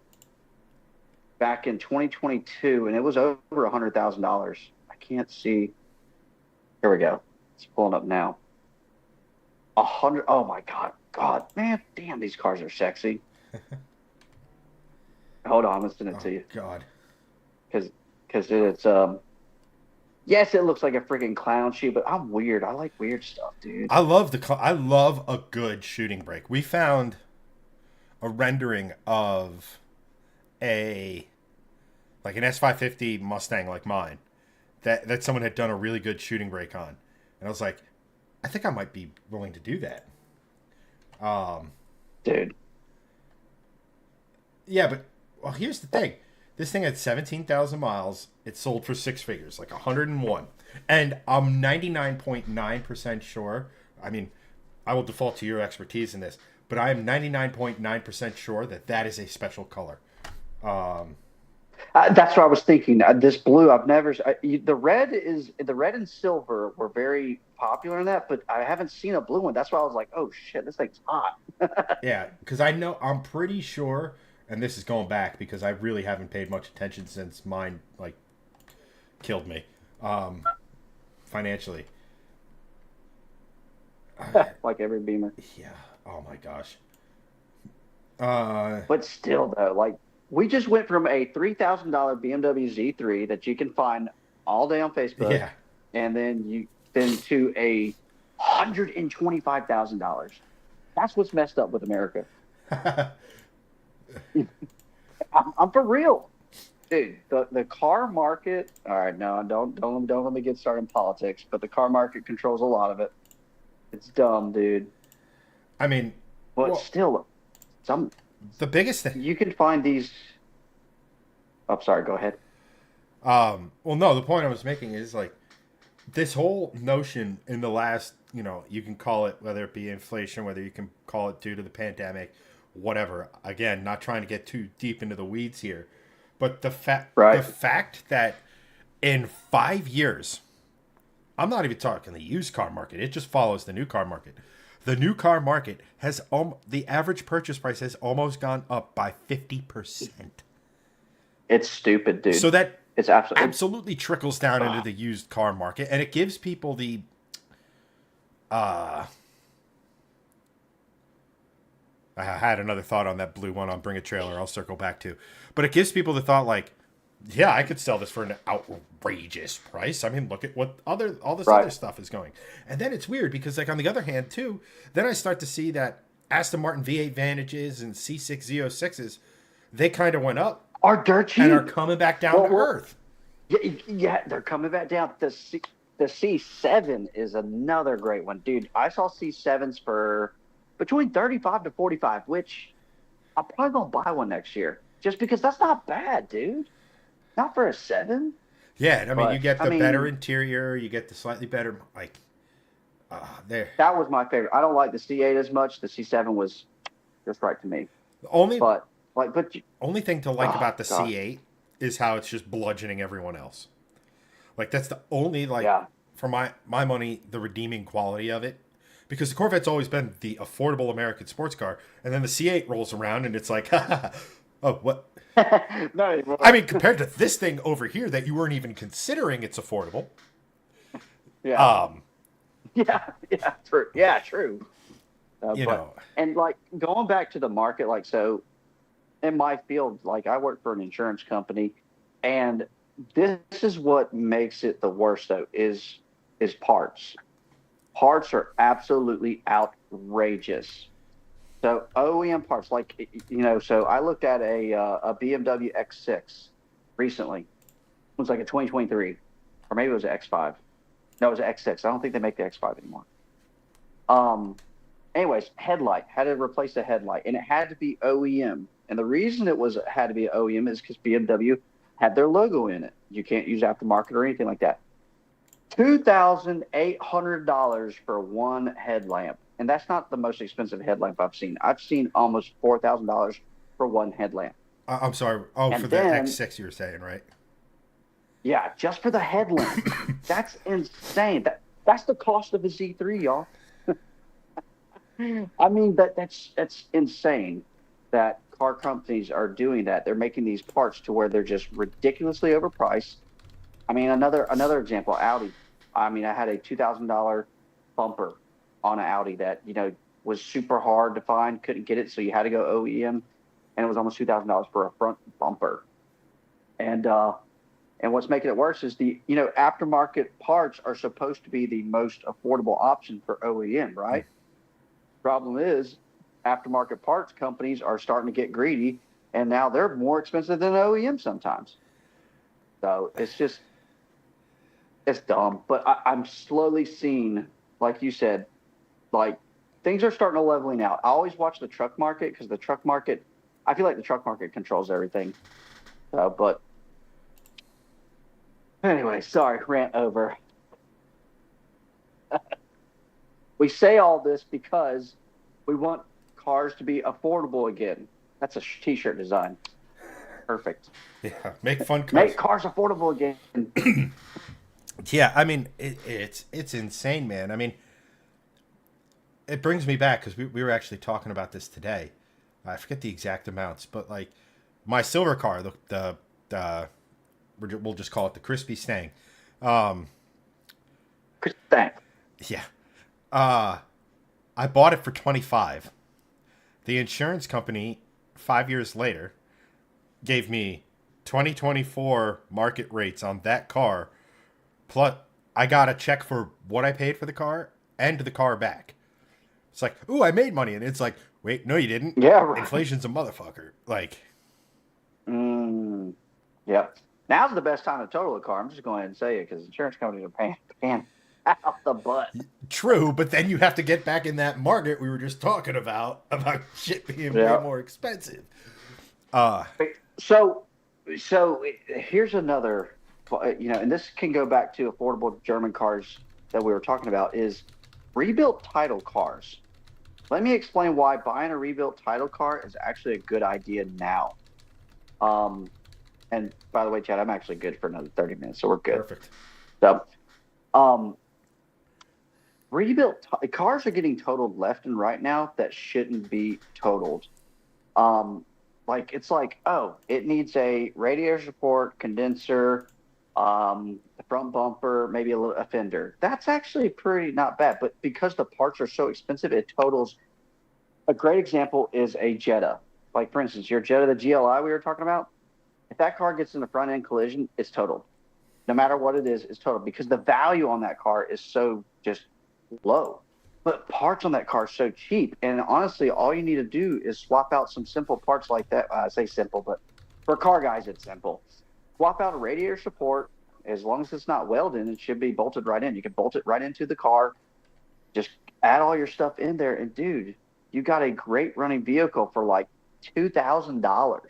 back in 2022, and it was over $100,000. I can't see. Here we go. It's pulling up now. 100. Oh my God, man, damn, these cars are sexy. Hold on, I'm gonna send it to you God. because it's yes, it looks like a freaking clown shoe, but I'm weird. I like weird stuff, dude. I love a good shooting brake. We found a rendering of an S550 Mustang like mine that someone had done a really good shooting brake on, and I was like, I think I might be willing to do that. Dude, Yeah, but well, here's the thing. This thing had 17,000 miles. It sold for six figures, like 101. And I'm 99.9% sure. I mean, I will default to your expertise in this, but I am 99.9% sure that is a special color. that's what I was thinking. This blue, I've never. The red and silver were very popular in that, but I haven't seen a blue one. That's why I was like, oh shit, this thing's hot. Yeah, because I'm pretty sure, and this is going back because I really haven't paid much attention since mine like killed me, financially. Like every Beamer. Yeah. Oh my gosh. But still, though, like we just went from a $3,000 BMW Z3 that you can find all day on Facebook, Yeah. and then to a $125,000. That's what's messed up with America. I'm for real, dude. The car market. All right, no, don't let me get started in politics. But the car market controls a lot of it. It's dumb, dude. I mean, But still, the biggest thing. you can find these. Oh, sorry. Go ahead. Well, no, the point I was making is like this whole notion in the last, you can call it whether it be inflation, whether you can call it due to the pandemic, whatever. Again, not trying to get too deep into the weeds here, but the fact that in 5 years, I'm not even talking the used car market. It just follows the new car market. The new car market has the average purchase price has almost gone up by 50%. It's stupid, dude. So that it's absolutely trickles down into the used car market, and it gives people the I had another thought on that blue one on Bring a Trailer I'll circle back to. But it gives people the thought like, yeah, I could sell this for an outrageous price. I mean, look at what all this other stuff is going. And then it's weird because like on the other hand too, then I start to see that Aston Martin V8 Vantages and C6 Z06s, they kind of went up are dirt and are cheap. coming back down to Well, earth. yeah, they're coming back down. The C7 is another great one, dude. I saw C7s for between 35 to 45, which I'm probably gonna buy one next year, just because that's not bad, dude. Not for a seven, Yeah, and I mean, you but get I the better mean, interior, you get the slightly better, like, there. that was my favorite. I don't like the C8 as much. The C7 was just right to me, The only but like, but only thing to like oh about the gosh, C8 is how it's just bludgeoning everyone else. Like, that's the only, like, yeah, for my money, the redeeming quality of it. Because the Corvette's always been the affordable American sports car, and then the C8 rolls around and it's like, oh, what? not I anymore. mean, compared to this thing over here that you weren't even considering it's affordable. Yeah, Um, yeah, true, yeah, true. you But know, and like going back to the market, like so in my field, like I work for an insurance company, and this is what makes it the worst though is parts. Parts are absolutely outrageous. So OEM parts, like so I looked at a BMW X6 recently. It was like a 2023, or maybe it was an X5. No, it was an X6. I don't think they make the X5 anymore. Um, anyways, headlight had to replace the headlight, and it had to be OEM. And the reason it had to be OEM is because BMW had their logo in it. You can't use aftermarket or anything like that. $2,800 for one headlamp, and that's not the most expensive headlamp I've seen. I've seen almost $4,000 for one headlamp, I'm sorry. Oh, for and the then X6 you were saying, right? yeah, just for the headlamp. That's insane. That's the cost of a Z3, y'all. I mean that's insane that car companies are doing that. They're making these parts to where they're just ridiculously overpriced. I mean, another example, Audi. I mean, I had a $2,000 bumper on an Audi that was super hard to find, couldn't get it, so you had to go OEM, and it was almost $2,000 for a front bumper. And what's making it worse is the aftermarket parts are supposed to be the most affordable option for OEM, right? Problem is, aftermarket parts companies are starting to get greedy, and now they're more expensive than OEM sometimes. So it's dumb. But I'm slowly seeing, like you said, like things are starting to leveling out. I always watch the truck market because the truck market, I feel like the truck market controls everything. But anyway, sorry, rant over. We say all this because we want cars to be affordable again. That's a t-shirt design. Perfect. Yeah, make fun Make cars. cars affordable again. Yeah, I mean, it's insane, man. I mean, it brings me back because we were actually talking about this today. I forget the exact amounts, but like my silver car, the we'll just call it the crispy Stang. Um, Thanks. yeah, I bought it for 25. The insurance company 5 years later gave me 2024 market rates on that car. Plus, I got a check for what I paid for the car and the car back. It's like, ooh, I made money, and it's like, wait, no, you didn't. Yeah, right. Inflation's a motherfucker. Like, Yep. Now's the best time to total a car. I'm just going ahead and say it because insurance companies are paying out the butt. true, but then you have to get back in that market we were just talking about shit being way Yeah. more expensive. Uh, So, so here's another, and this can go back to affordable German cars that we were talking about is rebuilt title cars. Let me explain why buying a rebuilt title car is actually a good idea now. Um, and by the way, Chad, I'm actually good for another 30 minutes, so we're good. perfect. So, um, cars are getting totaled left and right now that shouldn't be totaled. Um, like it's like, oh, it needs a radiator support, condenser, the front bumper, maybe a fender. That's actually pretty not bad, but because the parts are so expensive, it totals. A great example is a Jetta. Like for instance, your Jetta, the GLI we were talking about. If that car gets in a front end collision, it's totaled. No matter what it is, it's totaled because the value on that car is so just low. But parts on that car are so cheap. And honestly, all you need to do is swap out some simple parts like that. I say simple, but For car guys, it's simple. Swap out a radiator support. As long as it's not welded, it should be bolted right in. You can bolt it right into the car. Just add all your stuff in there, and dude, you got a great running vehicle for like $2,000.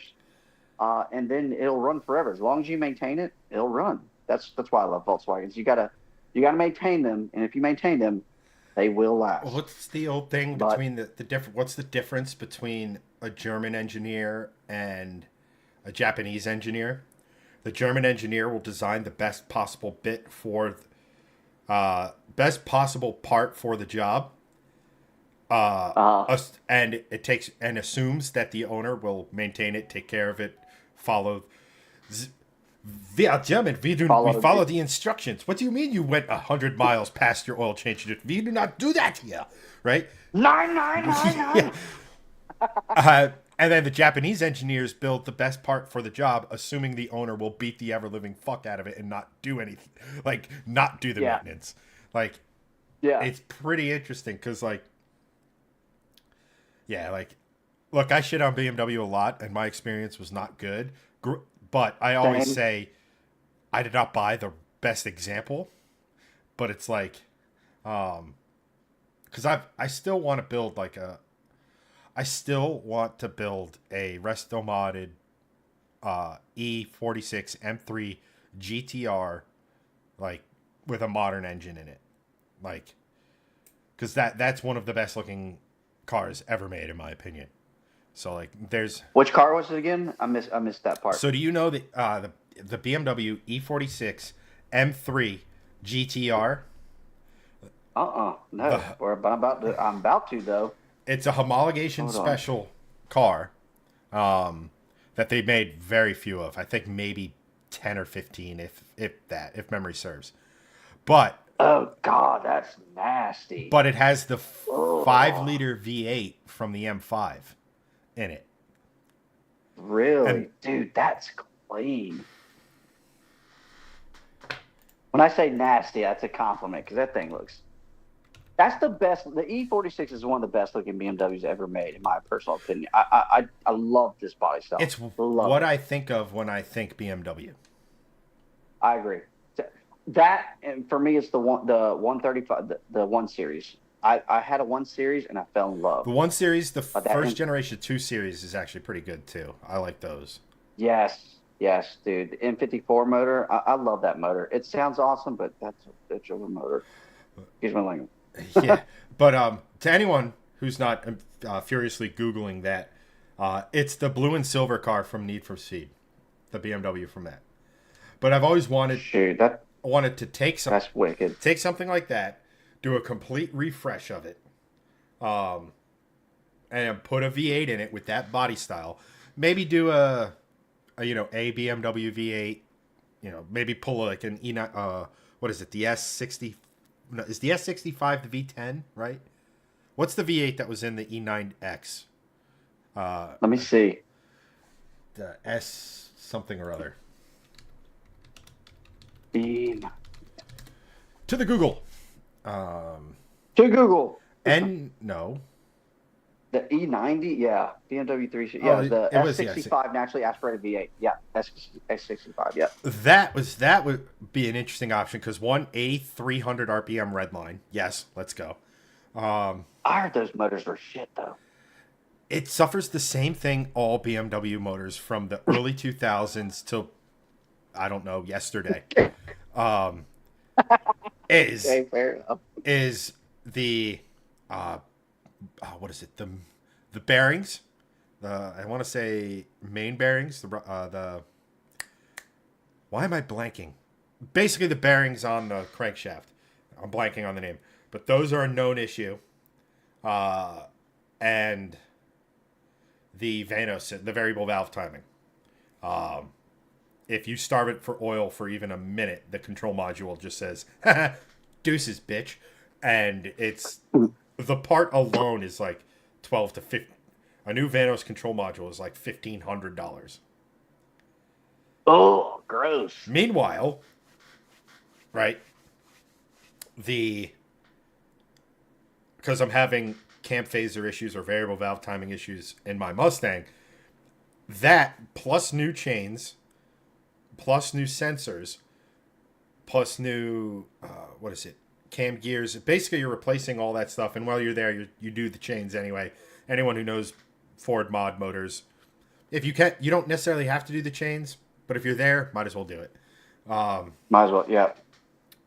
And then it'll run forever. As long as you maintain it, it'll run. That's why I love Volkswagens. You gotta maintain them, and if you maintain them, they will last. What's the old thing But between the different? What's the difference between a German engineer and a Japanese engineer? The German engineer will design the best possible best possible part for the job, and it takes and assumes that the owner will maintain it, take care of it, follow. We are German. We follow the instructions. What do you mean you went 100 miles past your oil change? We do not do that here, right? nine, nine, nine, nine. And then the Japanese engineers build the best part for the job, assuming the owner will beat the ever living fuck out of it and not do anything, like not do the maintenance. Like, it's pretty interesting because, like, look, I shit on BMW a lot, and my experience was not good. But I always say I did not buy the best example. But it's like, because I still want to build I still want to build a resto modded E46 M3 GTR, like with a modern engine in it, like, because that's one of the best looking cars ever made in my opinion. So like, there's which car was it again? I missed that part. So do you know the BMW E46 M3 GTR? No. I'm about to though. It's a homologation special car that they made very few of. I think maybe 10 or 15 if memory serves. But oh god, that's nasty. But it has the 5-liter V8 from the M5 in it. Really? Dude, that's clean. When I say nasty, that's a compliment because that thing looks. That's the best. The E46 is one of the best looking BMWs ever made, in my personal opinion. I love this body style. It's what I think of when I think BMW. I agree. That, and for me, it's the 135, the 1 Series. I had a 1 Series and I fell in love. The 1 Series, the first generation 2 Series is actually pretty good too. I like those. Yes, dude. The M54 motor, I love that motor. It sounds awesome, but that's a bitch of a motor. Excuse my language. Yeah, but to anyone who's not furiously Googling that, it's the blue and silver car from Need for Speed, the BMW from that. But I've always wanted to take that's wicked. Take something like that, do a complete refresh of it, and put a V8 in it with that body style. Maybe do a BMW V8. Maybe pull like an what is it? The S60. No, is the S65 the V10, right? What's the V8 that was in the E9X? Let me see. The S something or other. To the Google. To Google. No. The E90, yeah. BMW 3. Yeah, the S65 naturally aspirated V8. Yeah, S65, yeah. That would be an interesting option because 8,300 RPM redline. Yes, let's go. I heard those motors were shit though. It suffers the same thing all BMW motors from the early 2000s till I don't know yesterday. Is the what is it? The bearings, I want to say main bearings. The why am I blanking? Basically, the bearings on the crankshaft. I'm blanking on the name, but those are a known issue. And the Vanos, the variable valve timing. If you starve it for oil for even a minute, the control module just says, "Deuces, bitch," and it's. The part alone is like 12 to 15. A new Vanos control module is like $1,500. Oh, gross. Meanwhile, right, because I'm having camp phaser issues or variable valve timing issues in my Mustang, That plus new chains, plus new sensors, plus new what is it? Cam gears. Basically, you're replacing all that stuff, and while you're there, you do the chains anyway. Anyone who knows Ford mod motors, if you can't, you don't necessarily have to do the chains, but if you're there, might as well do it. Might as well, yeah.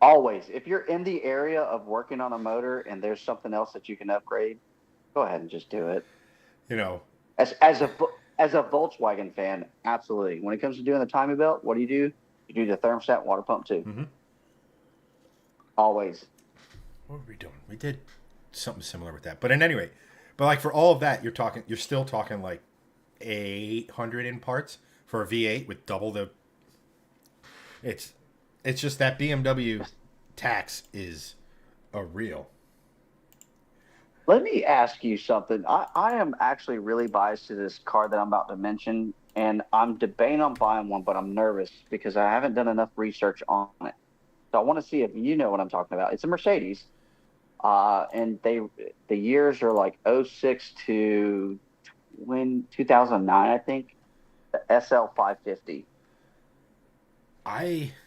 Always, if you're in the area of working on a motor and there's something else that you can upgrade, go ahead and just do it. You know, As a Volkswagen fan, absolutely. When it comes to doing the timing belt, what do? You do the thermostat and water pump too. mm-hmm. Always. What were we doing? We did something similar with that, but in any rate, but like for all of that, you're still talking like 800 in parts for a V8 with double the. It's just that BMW tax is a real. Let me ask you something. I am actually really biased to this car that I'm about to mention, and I'm debating on buying one, but I'm nervous because I haven't done enough research on it. So I want to see if you know what I'm talking about. It's a Mercedes, and the years are like '06 to 2009, I think. The SL 550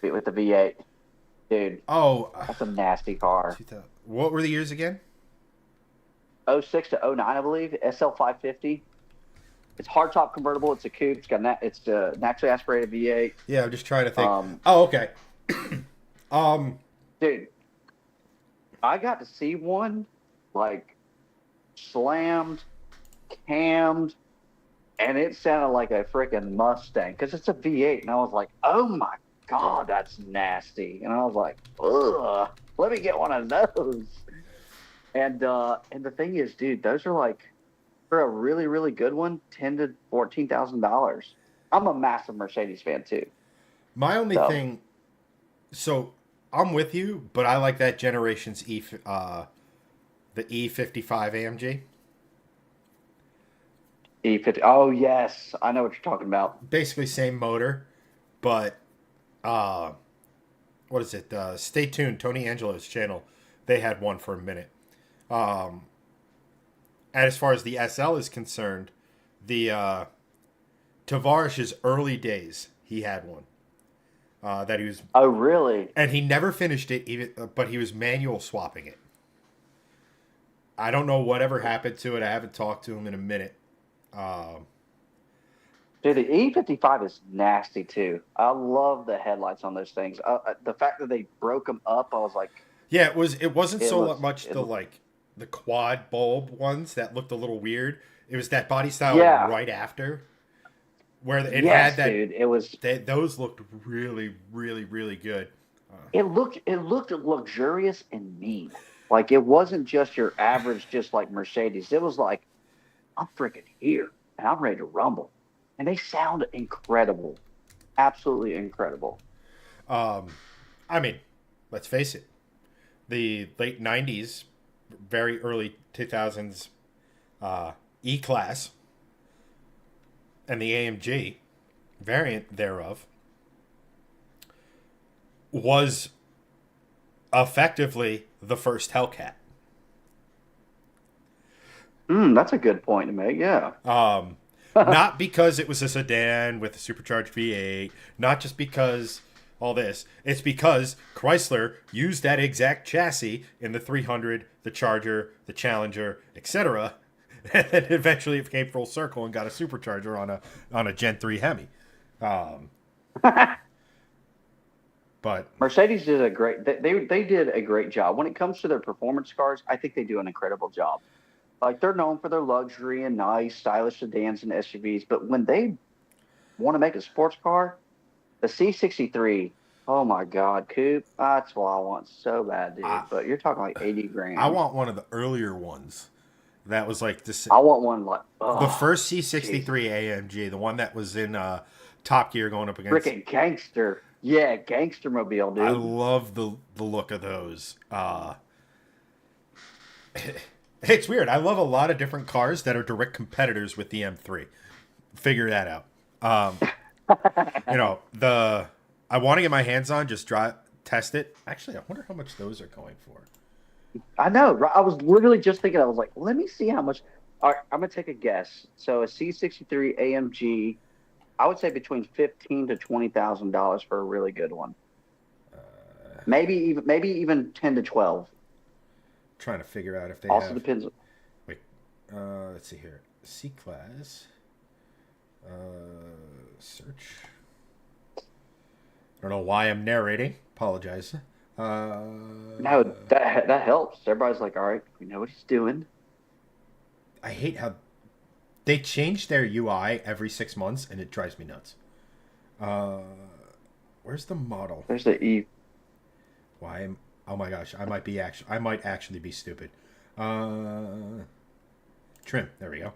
with the V8. Dude, that's a nasty car. 2000, what were the years again? '06 to '09, I believe. SL 550. It's hardtop convertible. It's a coupe. It's a naturally aspirated V8. Yeah, I'm just trying to think. Okay. Dude, I got to see one like slammed, cammed, and it sounded like a freaking Mustang because it's a V8, and I was like, oh my god, that's nasty. And I was like, ugh, let me get one of those. And the thing is, dude, those are like, for a really, really good one, $10,000 to $14,000. I'm a massive Mercedes fan too. My only thing, so I'm with you, but I like that generation's the E55 AMG. E50. Oh yes, I know what you're talking about. Basically same motor, but what is it? Stay tuned. Tony Angelo's channel, they had one for a minute. And as far as the SL is concerned, the Tavares's early days, he had one that he was. Oh, really? And he never finished it, even, but he was manual swapping it. I don't know whatever happened to it. I haven't talked to him in a minute. Dude, the E55 is nasty too. I love the headlights on those things. The fact that they broke them up, I was like, yeah, it wasn't so much the quad bulb ones that looked a little weird. It was that body style right after, where it had that. Dude, it was. Those looked really, really, really good. It looked luxurious and mean. Like it wasn't just your average, just like Mercedes. It was like, I'm freaking here and I'm ready to rumble, and they sound incredible, absolutely incredible. I mean, let's face it, the late '90s. Very early 2000s E-Class and the AMG variant thereof was effectively the first Hellcat. That's a good point to make, yeah. Not because it was a sedan with a supercharged V8, not just because all this. It's because Chrysler used that exact chassis in the 300, the Charger, the Challenger, etc. And then eventually it came full circle and got a supercharger on a Gen 3 Hemi. But Mercedes did a great. They did a great job when it comes to their performance cars. I think they do an incredible job. Like they're known for their luxury and nice, stylish sedans and SUVs, but when they want to make a sports car. The C63, oh my God, coupe. That's what I want so bad, dude. But you're talking like 80 grand. I want one of the earlier ones. That was like this. I want one like the first C63 AMG, the one that was in Top Gear going up against. Freaking gangster, yeah, gangster mobile, dude. I love the look of those. It's weird. I love a lot of different cars that are direct competitors with the M3. Figure that out. I want to get my hands on, just test it. Actually, I wonder how much those are going for. I know. I was literally just thinking, I was like, let me see how much. All right, I'm going to take a guess. So a C63 AMG I would say between $15,000 to $20,000 for a really good one. Uh, Maybe even 10 to 12. Trying to figure out if they Also have. depends. Wait, let's see here. C class. Search. I don't know why I'm narrating. Apologize. Uh, No, that helps. Everybody's like, all right, we know what he's doing. I hate how they change their UI every 6 months, and it drives me nuts. Uh, where's the model? There's the E. Why am? Oh my gosh, I might actually be stupid. Uh, trim. There we go.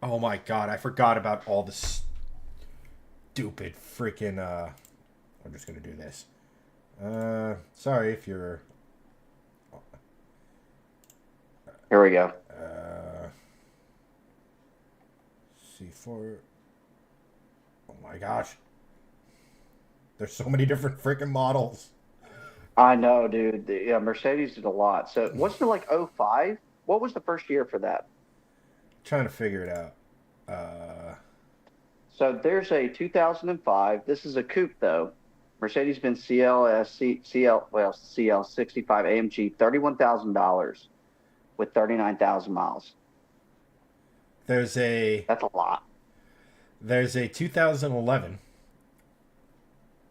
Oh my god, I forgot about all the stupid freaking. I'm just gonna do this. Sorry if you're. Here we go. C4. Oh my gosh. There's so many different freaking models. I know, dude. Yeah, Mercedes did a lot. So wasn't it like '05? What was the first year for that? Trying to figure it out. Uh, So there's a 2005. This is a coupe though. Mercedes-Benz CL 65 AMG, $31,000 with 39,000 miles. there's a That's a lot. there's a 2011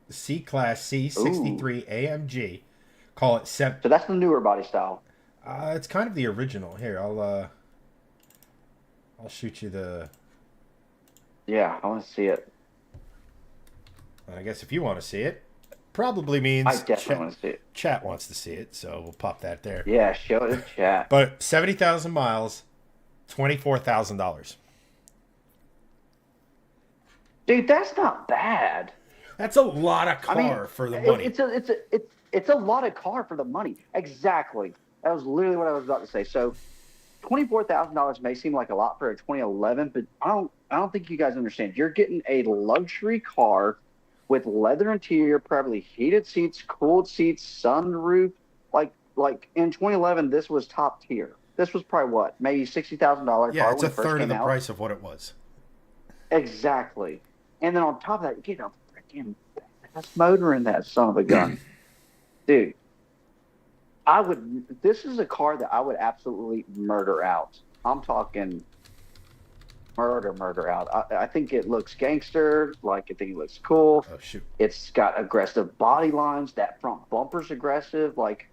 C Class Ooh. C63 AMG. Call it So that's the newer body style. It's kind of the original. Here, I'll shoot you the. Yeah, I want to see it. I guess if you want to see it, probably I means definitely want to see it. chat wants to see it, so we'll pop that there. Yeah, show it in chat. But 70,000 miles, $24,000. Dude, that's not bad. That's a lot of I mean, car for the money. it's a lot of car for the money. Exactly. That was literally what I was about to say. So, $24,000 may seem like a lot for a 2011, but I don't think you guys understand. You're getting a luxury car with leather interior, probably heated seats, cooled seats, sunroof. Like in 2011, this was top tier. This was probably what, maybe $60,000 Yeah, car it's when a it first third of came the out. price of what it was. Exactly. And then on top of that, you get a freaking fast motor in that son of a gun. Dude, this is a car that I would absolutely murder out. I'm talking murder out. I think it looks gangster. Like, I think it looks cool. Oh shoot! It's got aggressive body lines. That front bumper's aggressive. Like,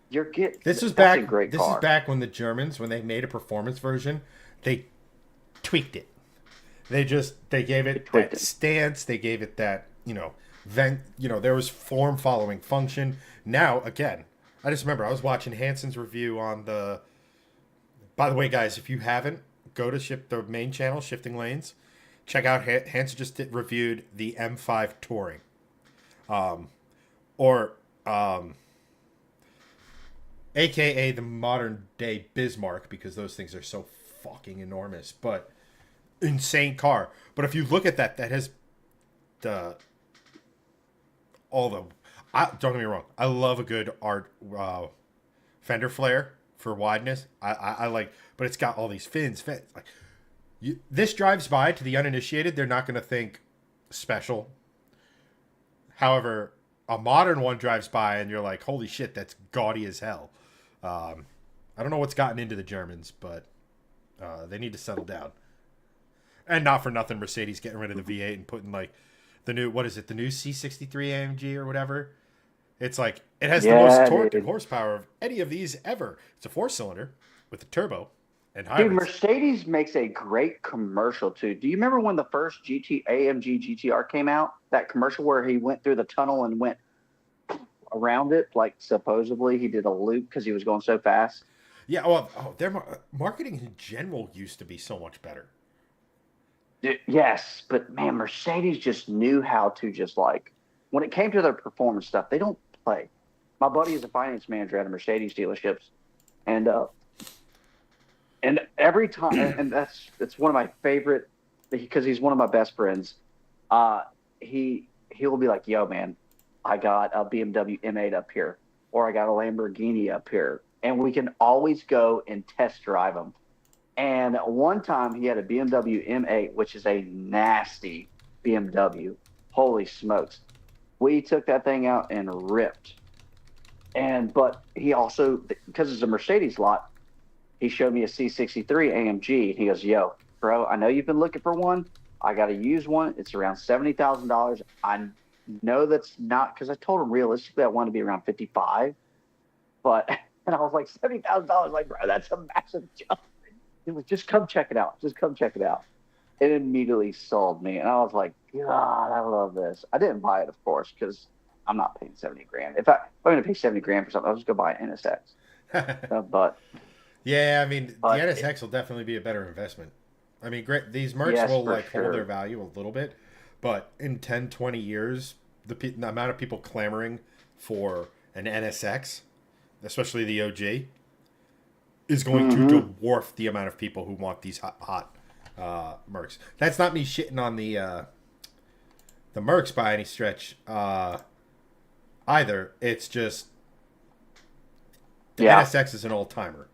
that's a great This is car. back when the Germans, when they made a performance version, they tweaked it. They gave It it tweaked that it. stance. They gave it that vent. There was form following function. Now again, I just remember I was watching Hanson's review on the. By the way, guys, if you haven't, go to the main channel, Shifting Lanes. Check out Hanson reviewed the M5 Touring, or AKA the modern day Bismarck, because those things are so fucking enormous, but insane car. But if you look at that has the all the. Don't get me wrong. I love a good art fender flare for wideness. I like, but it's got all these fins. Like, this drives by to the uninitiated, they're not going to think special. However, a modern one drives by and you're like, holy shit, that's gaudy as hell. I don't know what's gotten into the Germans, but they need to settle down. And not for nothing, Mercedes getting rid of the V8 and putting like the new, what is it, the new C63 AMG or whatever. It's like, it has the most Yeah, torque and dude. horsepower of any of these ever. It's a 4-cylinder with a turbo and Dude, hybrids. Mercedes makes a great commercial too. Do you remember when the first AMG GTR came out? That commercial where he went through the tunnel and went around it, like supposedly he did a loop because he was going so fast. Yeah, well, their marketing in general used to be so much better. Yes, but man, Mercedes just knew how to just like when it came to their performance stuff, they don't play. My buddy is a finance manager at a Mercedes dealerships, and every time, and that's one of my favorite because he's one of my best friends. He will be like, "Yo, man, I got a BMW M8 up here, or I got a Lamborghini up here, and we can always go and test drive them." And one time he had a BMW M8, which is a nasty BMW. Holy smokes. We took that thing out and ripped. But he also, because it's a Mercedes lot, he showed me a C63 AMG. He goes, "Yo, bro, I know you've been looking for one. I got to use one. It's around $70,000. I know that's not, because I told him realistically I want to be around 55, but and I was like $70,000. Like, bro, that's a massive jump. He was, just come check it out. Just come check it out. It immediately sold me, and I was like, God, I love this. I didn't buy it, of course, because I'm not paying 70 grand. If I'm going to pay 70 grand for something, I'll just go buy an NSX. But Yeah, I mean, the but NSX will definitely be a better investment. I mean, great. These mercs yes, will for like hold their sure. value a little bit, but in 10, 20 years, the amount of people clamoring for an NSX, especially the OG, is going to Hmm. dwarf the amount of people who want these hot mercs. That's not me shitting on the mercs by any stretch either. It's just the Yeah, NSX is an old timer.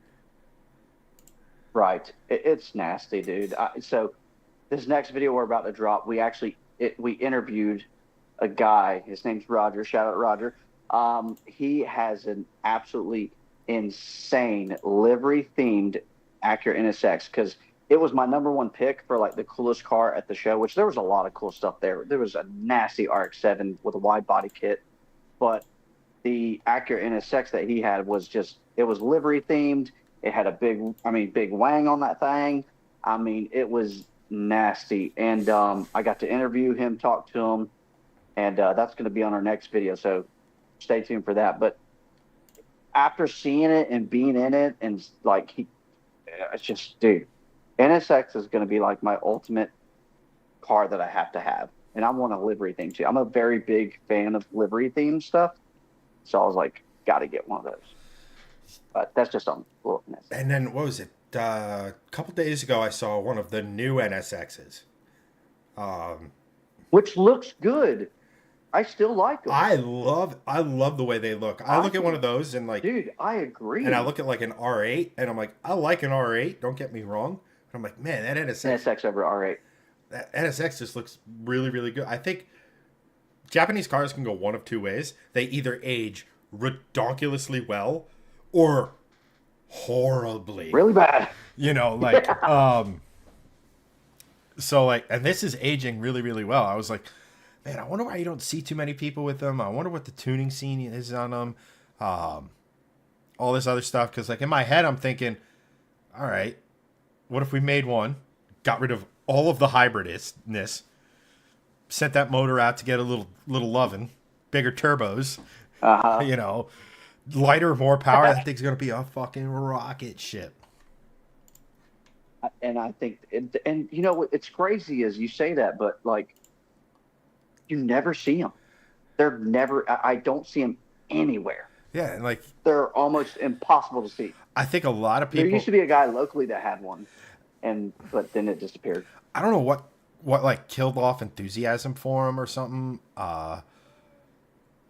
right. It's nasty, dude. So this next video we're about to drop, we interviewed a guy. His name's Roger. Shout out Roger. He has an absolutely insane livery themed Acura NSX because it was my number one pick for like the coolest car at the show. Which there was a lot of cool stuff there. There was a nasty RX-7 with a wide body kit, but the Acura NSX that he had was just, it was livery themed. It had a big wang on that thing. I mean, it was nasty. And I got to interview him, talk to him, and that's going to be on our next video. So stay tuned for that. But after seeing it and being in it, and like it's just, dude, NSX is going to be like my ultimate car that I have to have. And I want a livery theme too. I'm a very big fan of livery theme stuff. So I was like, got to get one of those. But that's just on little NSX. And then what was it? A couple days ago, I saw one of the new NSXs. Um, Which looks good. I still like them. I love the way they look. I I look at one think, of those and like, dude, I and I agree. look at like an R8, and I'm like, I like an R8. Don't get me wrong. But I'm like, man, NSX over R8. that NSX just looks really, really good. I think Japanese cars can go one of two ways. They either age redonkulously well, or horribly. Really bad. You know, like Yeah. so like, and this is aging really, really well. I was like, man, I wonder why you don't see too many people with them. I wonder what the tuning scene is on them. Um, all this other stuff. Because like in my head, I'm thinking, all right, what if we made one, got rid of all of the hybridness, sent that motor out to get a little loving, bigger turbos, Uh you know, lighter, more power. huh. That thing's gonna be a fucking rocket ship. And I think, and you know what? It's crazy as you say that, but like, you never see them. They're never, I don't see them anywhere. Yeah, and like They're almost impossible to see. I think a lot of There used people, to be a guy locally that had one, but then it disappeared. I don't know what like killed off enthusiasm for them or something.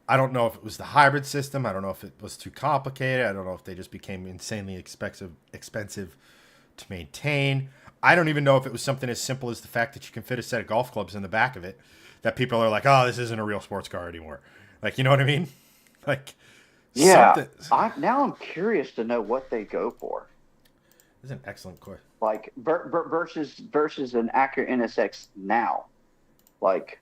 I don't know if it was the hybrid system. I don't know if it was too complicated. I don't know if they just became insanely expensive to maintain. I don't even know if it was something as simple as the fact that you can fit a set of golf clubs in the back of it. That people are like, oh, this isn't a real sports car anymore. Like, you know what I mean? Like Yeah, something. I'm curious to know what they go for. This is an excellent question. Like versus an Acura NSX now. Like,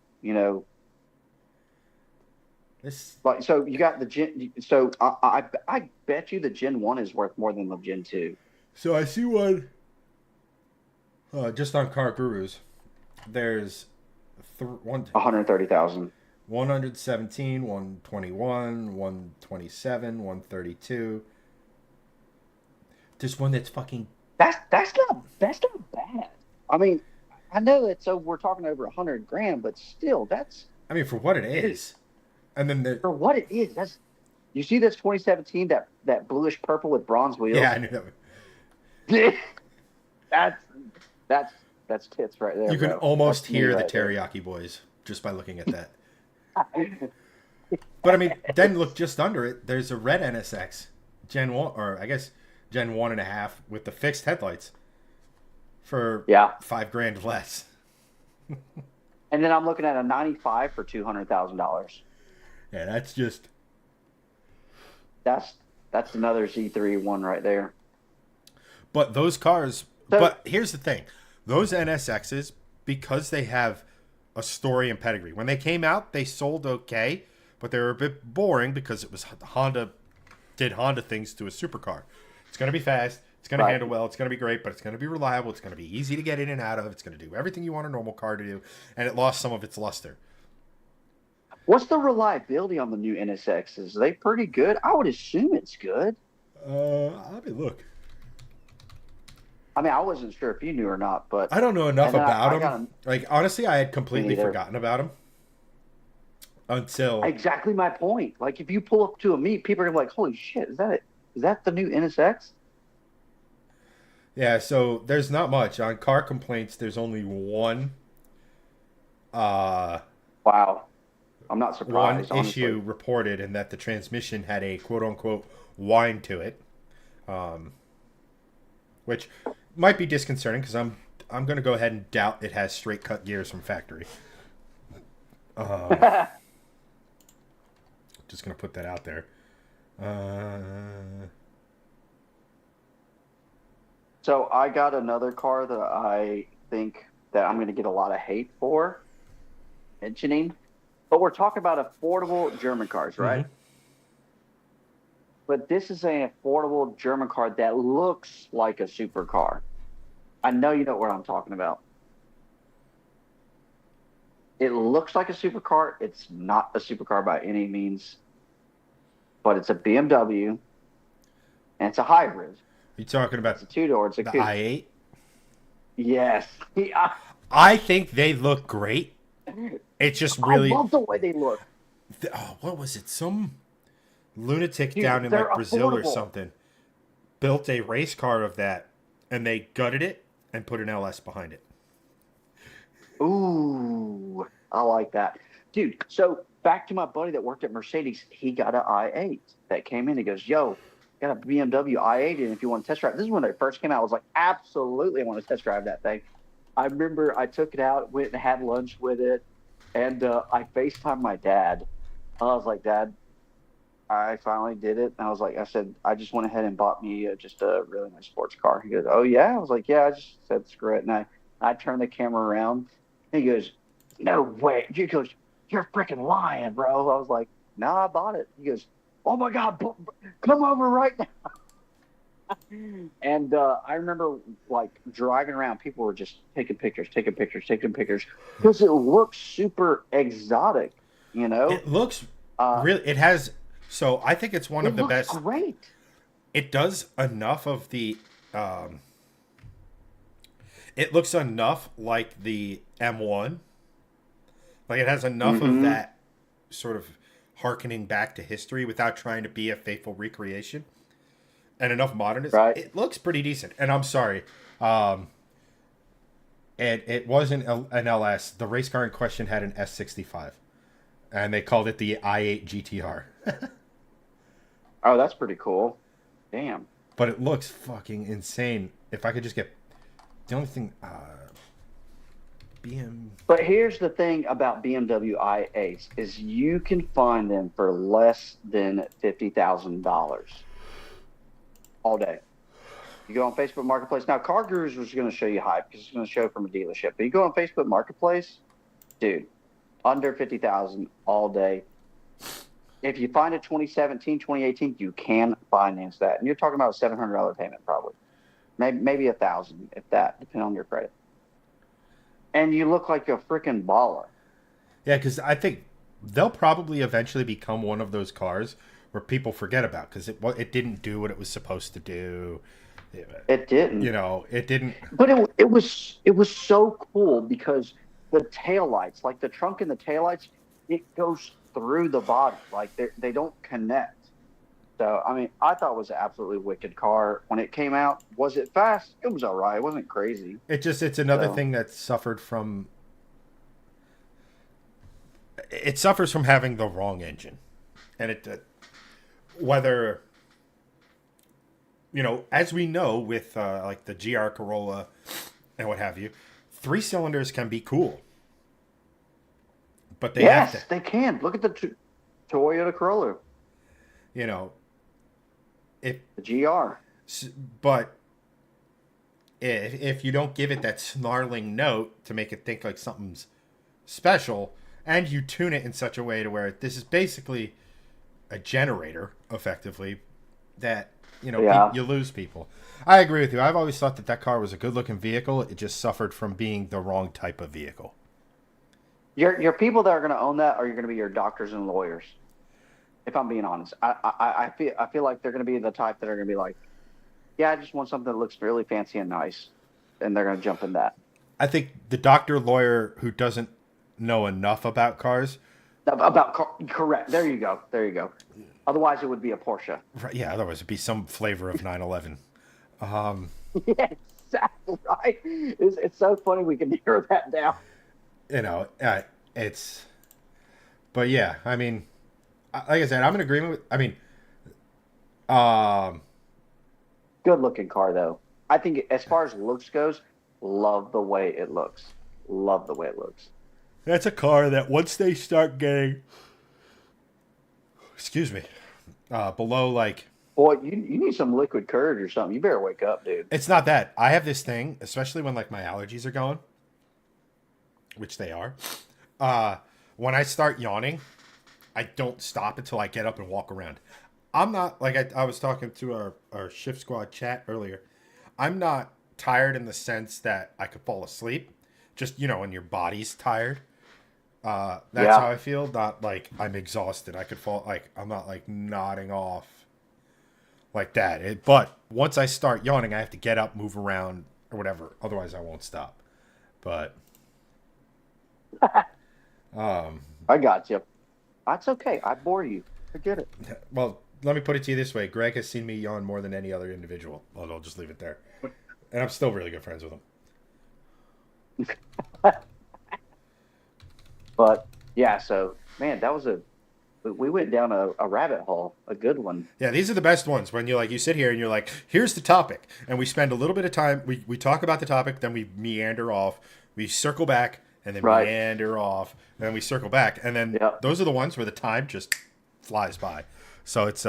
This. like, so you got the Gen. So I bet you the Gen 1 is worth more than the Gen 2. So I see one just on Car Gurus. There's one 130,000. 117, 121, 127, 132. There's one that's fucking. That's not bad. I mean, I know it's, so we're talking over 100 grand, but still, I mean, for what it dude, is. And then the. for what it is. That's, you see this 2017, that bluish purple with bronze wheels. Yeah, I knew that. that's that's that's tits right there, You can bro. almost That's me hear the right there. Teriyaki Boys just by looking at that. But I mean, then look just under it. There's a red NSX, Gen 1, or I guess Gen 1.5 with the fixed headlights. for Yeah. $5,000 less. And then I'm looking at a 95 for $200,000. Yeah, that's just. That's that's another Z3 one right there. But those cars. So But here's the thing: those NSXs, because they have a story and pedigree. When they came out, they sold okay, but they were a bit boring because it was Honda did Honda things to a supercar. It's going to be fast. It's going to right. handle well. It's going to be great, but it's going to be reliable. It's going to be easy to get in and out of. It's going to do everything you want a normal car to do, and it lost some of its luster. What's the reliability on the new NSXs? Are they pretty good? I would assume it's good. Let me look. I mean, I wasn't sure if you knew or not, but I don't know enough and then about I got them. Like honestly, I had completely neither. forgotten about them until Exactly my point. Like if you pull up to a meet, people are like, "Holy shit, is that it? Is that the new NSX?" yeah. So there's not much on car complaints. There's only uh, Wow, I'm not one surprised, issue honestly. reported, and that the transmission had a quote unquote whine to it, um, which might be disconcerting because I'm going to go ahead and doubt it has straight cut gears from factory. Um, just going to put that out there. Uh, So I got another car that I think that I'm going to get a lot of hate for mentioning, but we're talking about affordable German cars, right? mhm. But this is an affordable German car that looks like a supercar. I know you know what I'm talking about. It looks like a supercar. It's not a supercar by any means, but it's a BMW and it's a hybrid. You talking about It's a two door. It's a the coupe. i8? Yes. Yeah. I think they look great. It's just I really. love the way they look. Oh, what was it? Some lunatic down Dude, in they're like Brazil or affordable. something built a race car of that, and they gutted it and put an LS behind it. Ooh, I like that. Dude, so back to my buddy that worked at Mercedes, he got an i8 that came in. He goes, yo, got a BMW i8 and if you want to test drive. This is when they first came out. I was like, absolutely, I want to test drive that thing. I remember I took it out, went and had lunch with it, and I FaceTimed my dad. I was like, Dad, I finally did it. And I was like, I said, I just went ahead and bought me just a really nice sports car. He goes, oh, yeah? I was like, yeah, I just said, screw it. And I turned the camera around. And he goes, no way. He goes, you're freaking lying, bro. I was like, no, I bought it. He goes, oh my God, come over right now. And I remember like driving around, people were just taking pictures, taking pictures, taking pictures because it looks super exotic, you know? It looks Uh, really. It has. So I think it's one it of the looks best. great. It does enough of the. It looks enough like the M1. Like it has enough of Hmm. that sort of harkening back to history without trying to be a faithful recreation, and enough modernism. Right. It looks pretty decent. And I'm sorry, um, and it wasn't an LS. The race car in question had an S65, and they called it the i8 GTR. Oh, that's pretty cool. Damn. But it looks fucking insane. If I could just get the only thing, BM. But here's the thing about BMW i8s is you can find them for less than $50,000 all day. You go on Facebook Marketplace. Now, Car Gurus was going to show you hype because it's going to show from a dealership. But you go on Facebook Marketplace, dude, under 50,000 all day. If you find a 2017, 2018, you can finance that. And you're talking about a $700 payment probably. Maybe 1,000 if that, depending on your credit. And you look like a freaking baller. Yeah, because I think they'll probably eventually become one of those cars where people forget about because it didn't do what it was supposed to do. It didn't. It didn't. But it was so cool because the taillights, like the trunk and the taillights, it goes through the body. Like they don't connect. So I mean, I thought it was an absolutely wicked car when it came out. Was it fast? It was all right. It wasn't crazy. It's another So thing that suffered from. It suffers from having the wrong engine, and whether as we know with like the GR Corolla and what have you. 3 cylinders can be cool, but they have to, Yes, they can. Look at the Toyota Corolla, you know, if the GR. but if you don't give it that snarling note to make it think like something's special, and you tune it in such a way to where this is basically a generator, effectively, that Yeah. you lose people. I agree with you. I've always thought that car was a good-looking vehicle. It just suffered from being the wrong type of vehicle. Your people that are going to own that are going to be your doctors and lawyers. If I'm being honest, I feel like they're going to be the type that are going to be like, yeah, I just want something that looks really fancy and nice, and they're going to jump in that. I think the doctor lawyer who doesn't know enough about cars. Correct. There you go. There you go. Otherwise, it would be a Porsche. Right, yeah, otherwise it'd be some flavor of 911. Yeah, exactly right. It's so funny we can narrow that down. It's. But yeah, I mean, like I said, I'm in agreement with. I mean, um, Good looking car though. I think as far as looks goes, love the way it looks. Love the way it looks. that's a car that once they start getting, excuse me, below like. Boy, you need some liquid courage or something. You better wake up, dude. It's not that. I have this thing, especially when like my allergies are going, which they are. When I start yawning, I don't stop until I get up and walk around. I'm not like I was talking to our shift squad chat earlier. I'm not tired in the sense that I could fall asleep. Just when your body's tired. That's Yeah. how I feel. Not like I'm exhausted. I could fall like I'm not like nodding off like that. But once I start yawning, I have to get up, move around, or whatever. Otherwise, I won't stop. But I got you. That's okay. I bore you. Forget it. well, let me put it to you this way: Greg has seen me yawn more than any other individual. Well, I'll just leave it there. And I'm still really good friends with him. But yeah, so man, that was we went down a rabbit hole, a good one. Yeah, these are the best ones when you sit here and you're like, here's the topic, and we spend a little bit of time. We talk about the topic, then we meander off, we circle back, and then Right. meander off, and then we circle back, and then Yeah. those are the ones where the time just flies by. So it's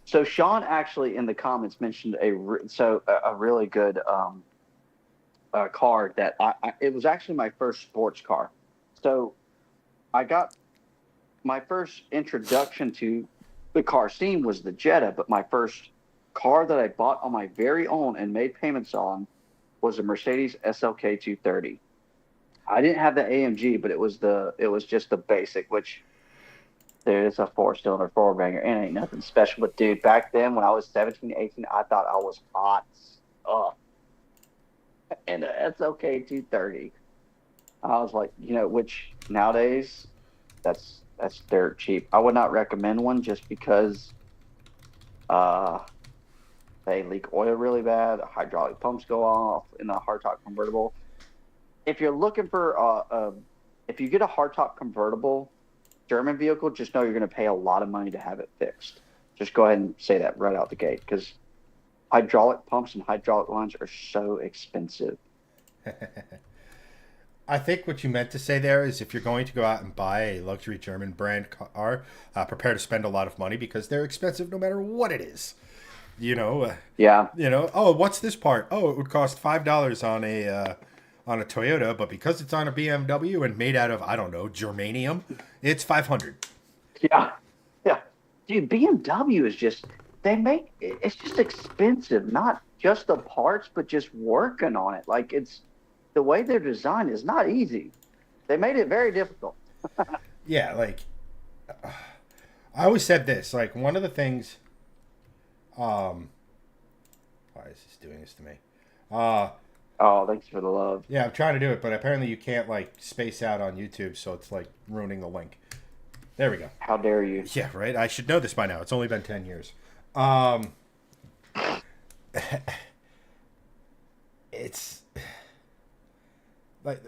So Sean actually in the comments mentioned a really good car that it was actually my first sports car. So I got my first introduction to the car scene was the Jetta, but my first car that I bought on my very own and made payments on was a Mercedes SLK 230. I didn't have the AMG, but it was just the basic, which dude, it's a 4-cylinder 4-banger. It ain't nothing special. But dude, back then when I was 17, 18, I thought I was hot stuff. And that's okay, 230. I was like, which nowadays that's dirt cheap. I would not recommend one just because they leak oil really bad. The hydraulic pumps go off in the hardtop convertible. If you're looking for if you get a hardtop convertible German vehicle, just know you're going to pay a lot of money to have it fixed. Just go ahead and say that right out the gate because hydraulic pumps and hydraulic lines are so expensive. I think what you meant to say there is if you're going to go out and buy a luxury German brand car, prepare to spend a lot of money because they're expensive no matter what it is. Yeah. Oh, what's this part? Oh, it would cost $5 on a Toyota, but because it's on a BMW and made out of, I don't know, germanium, it's 500. Yeah. Yeah. Dude, BMW is just, it's just expensive, not just the parts, but just working on it. Like the way they're designed is not easy. They made it very difficult. Yeah, like, I always said this, like, one of the things, why is this doing this to me? Oh, thanks for the love. Yeah, I'm trying to do it, but apparently you can't, like, space out on YouTube, so it's, like, ruining the link. There we go. How dare you? Yeah, right? I should know this by now. It's only been 10 years. It's... like,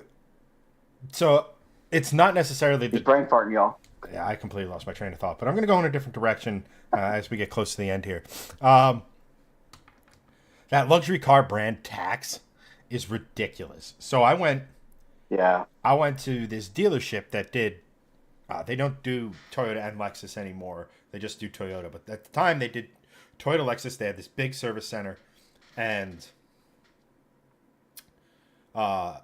so, it's not necessarily... He's brain farting, y'all. Yeah, I completely lost my train of thought, but I'm going to go in a different direction as we get close to the end here. that luxury car brand tax is ridiculous. So Yeah. I went to this dealership that did. They don't do Toyota and Lexus anymore. They just do Toyota. But at the time, they did Toyota Lexus. They had this big service center, and uh,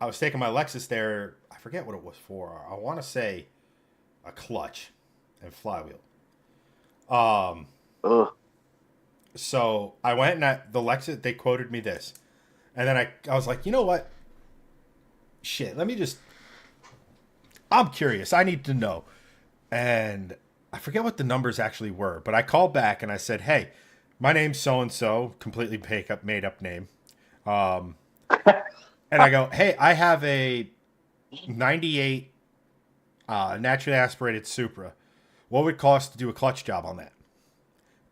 I was taking my Lexus there. I forget what it was for. I want to say a clutch and flywheel. Um, Ugh. so I went and the Lexus. They quoted me this, and then I was like, you know what? Shit, let me just. I'm curious. I need to know. And I forget what the numbers actually were, but I called back and I said, "Hey, my name's so and so, completely made up name." Um, and I go, "Hey, I have a '98 naturally aspirated Supra. What would it cost to do a clutch job on that?"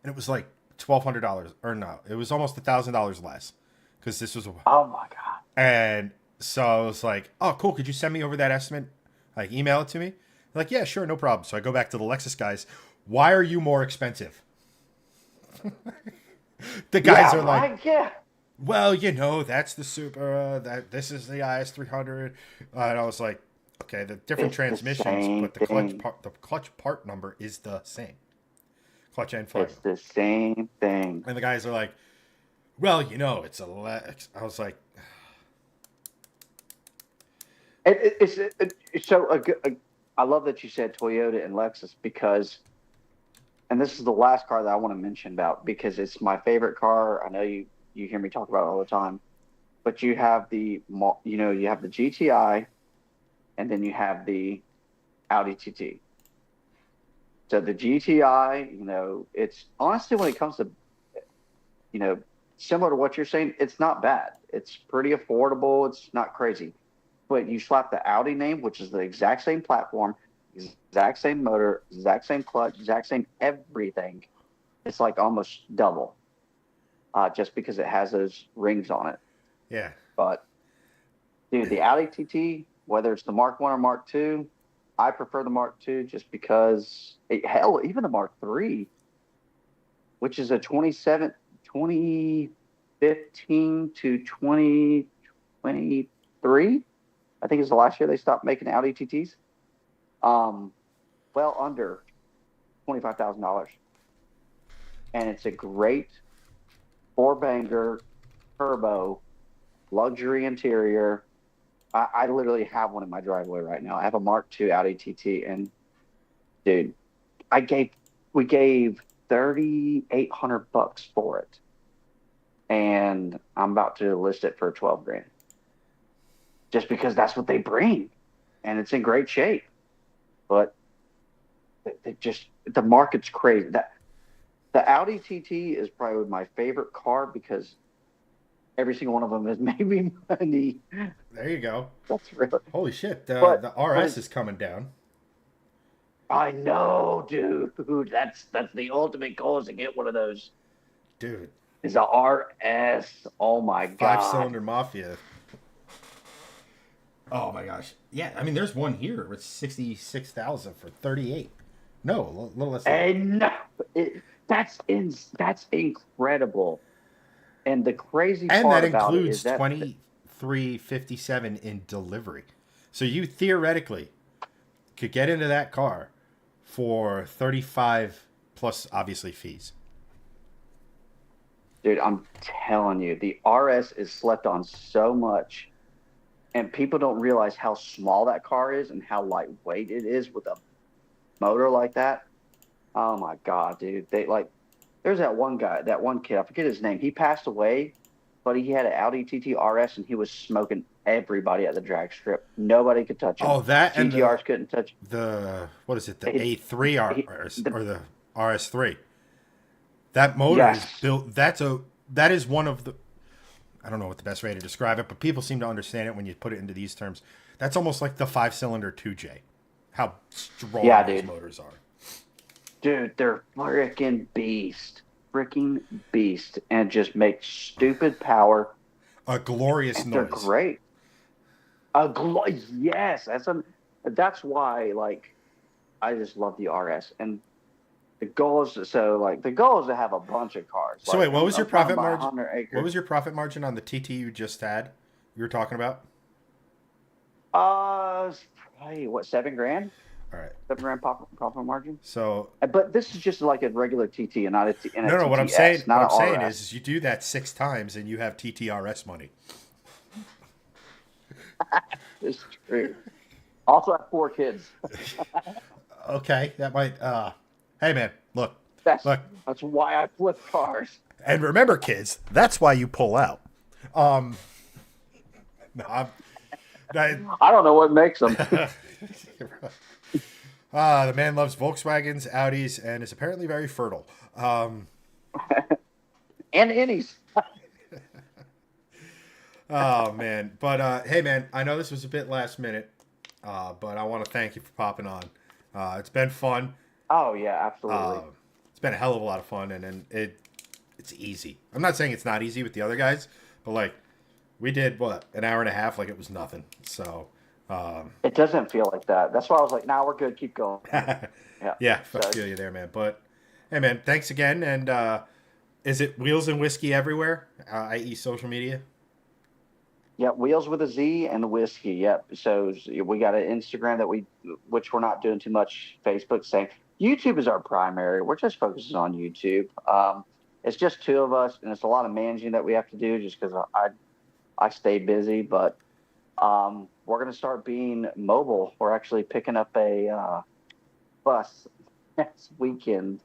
And it was like $1,200, or no, it was almost $1,000 less because this was a. Oh my God. And so I was like, "Oh, cool. Could you send me over that estimate? Like, email it to me?" They're like, "Yeah, sure, no problem." So I go back to the Lexus guys. "Why are you more expensive?" The guys Yeah, are like, right. Yeah. "Well, that's the Supra. That this is the IS 300." And I was like, "Okay, the different It's the transmissions, same but thing. the clutch part number is the same. Clutch and It's flywheel." the same thing. And the guys are like, "Well, it's a Lex." I was like, I love that you said Toyota and Lexus because, and this is the last car that I want to mention about because it's my favorite car. I know you hear me talk about it all the time, but you have the GTI, and then you have the Audi TT. So the GTI, it's honestly when it comes to, you know, similar to what you're saying, it's not bad. It's pretty affordable. It's not crazy. But you slap the Audi name, which is the exact same platform, exact same motor, exact same clutch, exact same everything. It's like almost double, just because it has those rings on it. "Yeah, But dude, the Audi TT, whether it's the Mark One or Mark Two, I prefer the Mark Two just because, hell, even the Mark Three, which is a 2015 to 2023. I think it's the last year they stopped making Audi TTs. Um, well under $25,000, and it's a great four banger turbo luxury interior. I literally have one in my driveway right now. I have a Mark II Audi TT, and dude, I gave we gave $3,800 for it, and I'm about to list it for 12 grand, just because that's what they bring, and it's in great shape. But the market's crazy. That the Audi TT is probably my favorite car because every single one of them has made me money. there you go. That's real. Holy shit, But the but RS it's, is coming down, I know, dude. That's the ultimate goal is to get one of those. dude. Is a RS. Oh my Five God. cylinder Mafia. Oh my gosh. Yeah, I mean, there's one here with 66,000 for 38. No, a little less than that. And no, that's incredible. And the crazy And that part about it is includes that 2357 in delivery. So you theoretically could get into that car for 35 plus obviously fees. dude, I'm telling you, the RS is slept on so much, and people don't realize how small that car is and how lightweight it is with a motor like that. Oh my God, dude. There's that one guy, that one kid, I forget his name. He passed away, but he had an Audi TT RS and he was smoking everybody at the drag strip. Nobody could touch him. Oh, that and GTRs couldn't touch him. the what is it? The It, A3 he, RS the, or the RS3. That motor is yes. built. That is one of the. I don't know what the best way to describe it, but people seem to understand it when you put it into these terms. That's almost like the 5-cylinder 2J. How strong Yeah, those dude. motors are. Dude, they're freaking beast. Freaking beast. And just make stupid power. A glorious And they're noise. great. Yes. That's why, like, I just love the RS. And The goal is the goal is to have a bunch of cars. So wait, Like what was I'm your trying to profit buy margin? 100 What acres. was your profit margin on the TT you just had? You were talking about. It's probably what, 7 grand? All right. 7 grand profit margin. So But this is just like a regular TT and not a no, no. TTS, What not I'm an saying RS. is, you do that 6 times and you have TTRS money. It's true. Also, I have 4 kids. Okay, that might. Hey, man, look, That's look, that's why I flip cars. and remember, kids, that's why you pull out. Um, no, I, I don't know what makes them. the man loves Volkswagens, Audis, and is apparently very fertile. And innies. Oh man, but hey man, I know this was a bit last minute, but I want to thank you for popping on. It's been fun. Oh yeah, absolutely. It's been a hell of a lot of fun, and it's easy. I'm not saying it's not easy with the other guys, but like we did what, an hour and a half like it was nothing. So It doesn't feel like that. That's why I was like, "Nah, we're good. Keep going." Yeah. yeah, I So feel you there, man. But hey man, thanks again. And is it Wheels and Whiskey everywhere, i.e. social media? yeah, Wheels with a Z and the whiskey. Yep. So we got an Instagram which we're not doing too much. Facebook, same. YouTube is our primary. We're just focusing on YouTube. It's just two of us, and it's a lot of managing that we have to do just because I stay busy. But we're gonna start being mobile. We're actually picking up a bus next weekend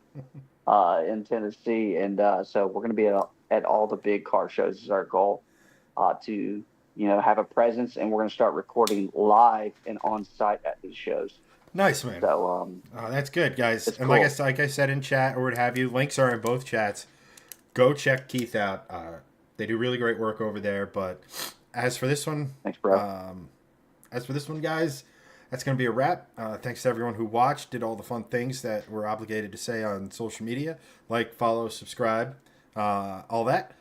in Tennessee, and so we're gonna be at all the big car shows. Is our goal to have a presence, and we're going to start recording live and on site at these shows. Nice, man. So That's good, guys. it's And cool. like I said in chat or what have you, links are in both chats. Go check Keith out. They do really great work over there. But as for this one, Thanks, bro. Guys, that's going to be a wrap. Thanks to everyone who watched, did all the fun things that we're obligated to say on social media, like, follow, subscribe, all that.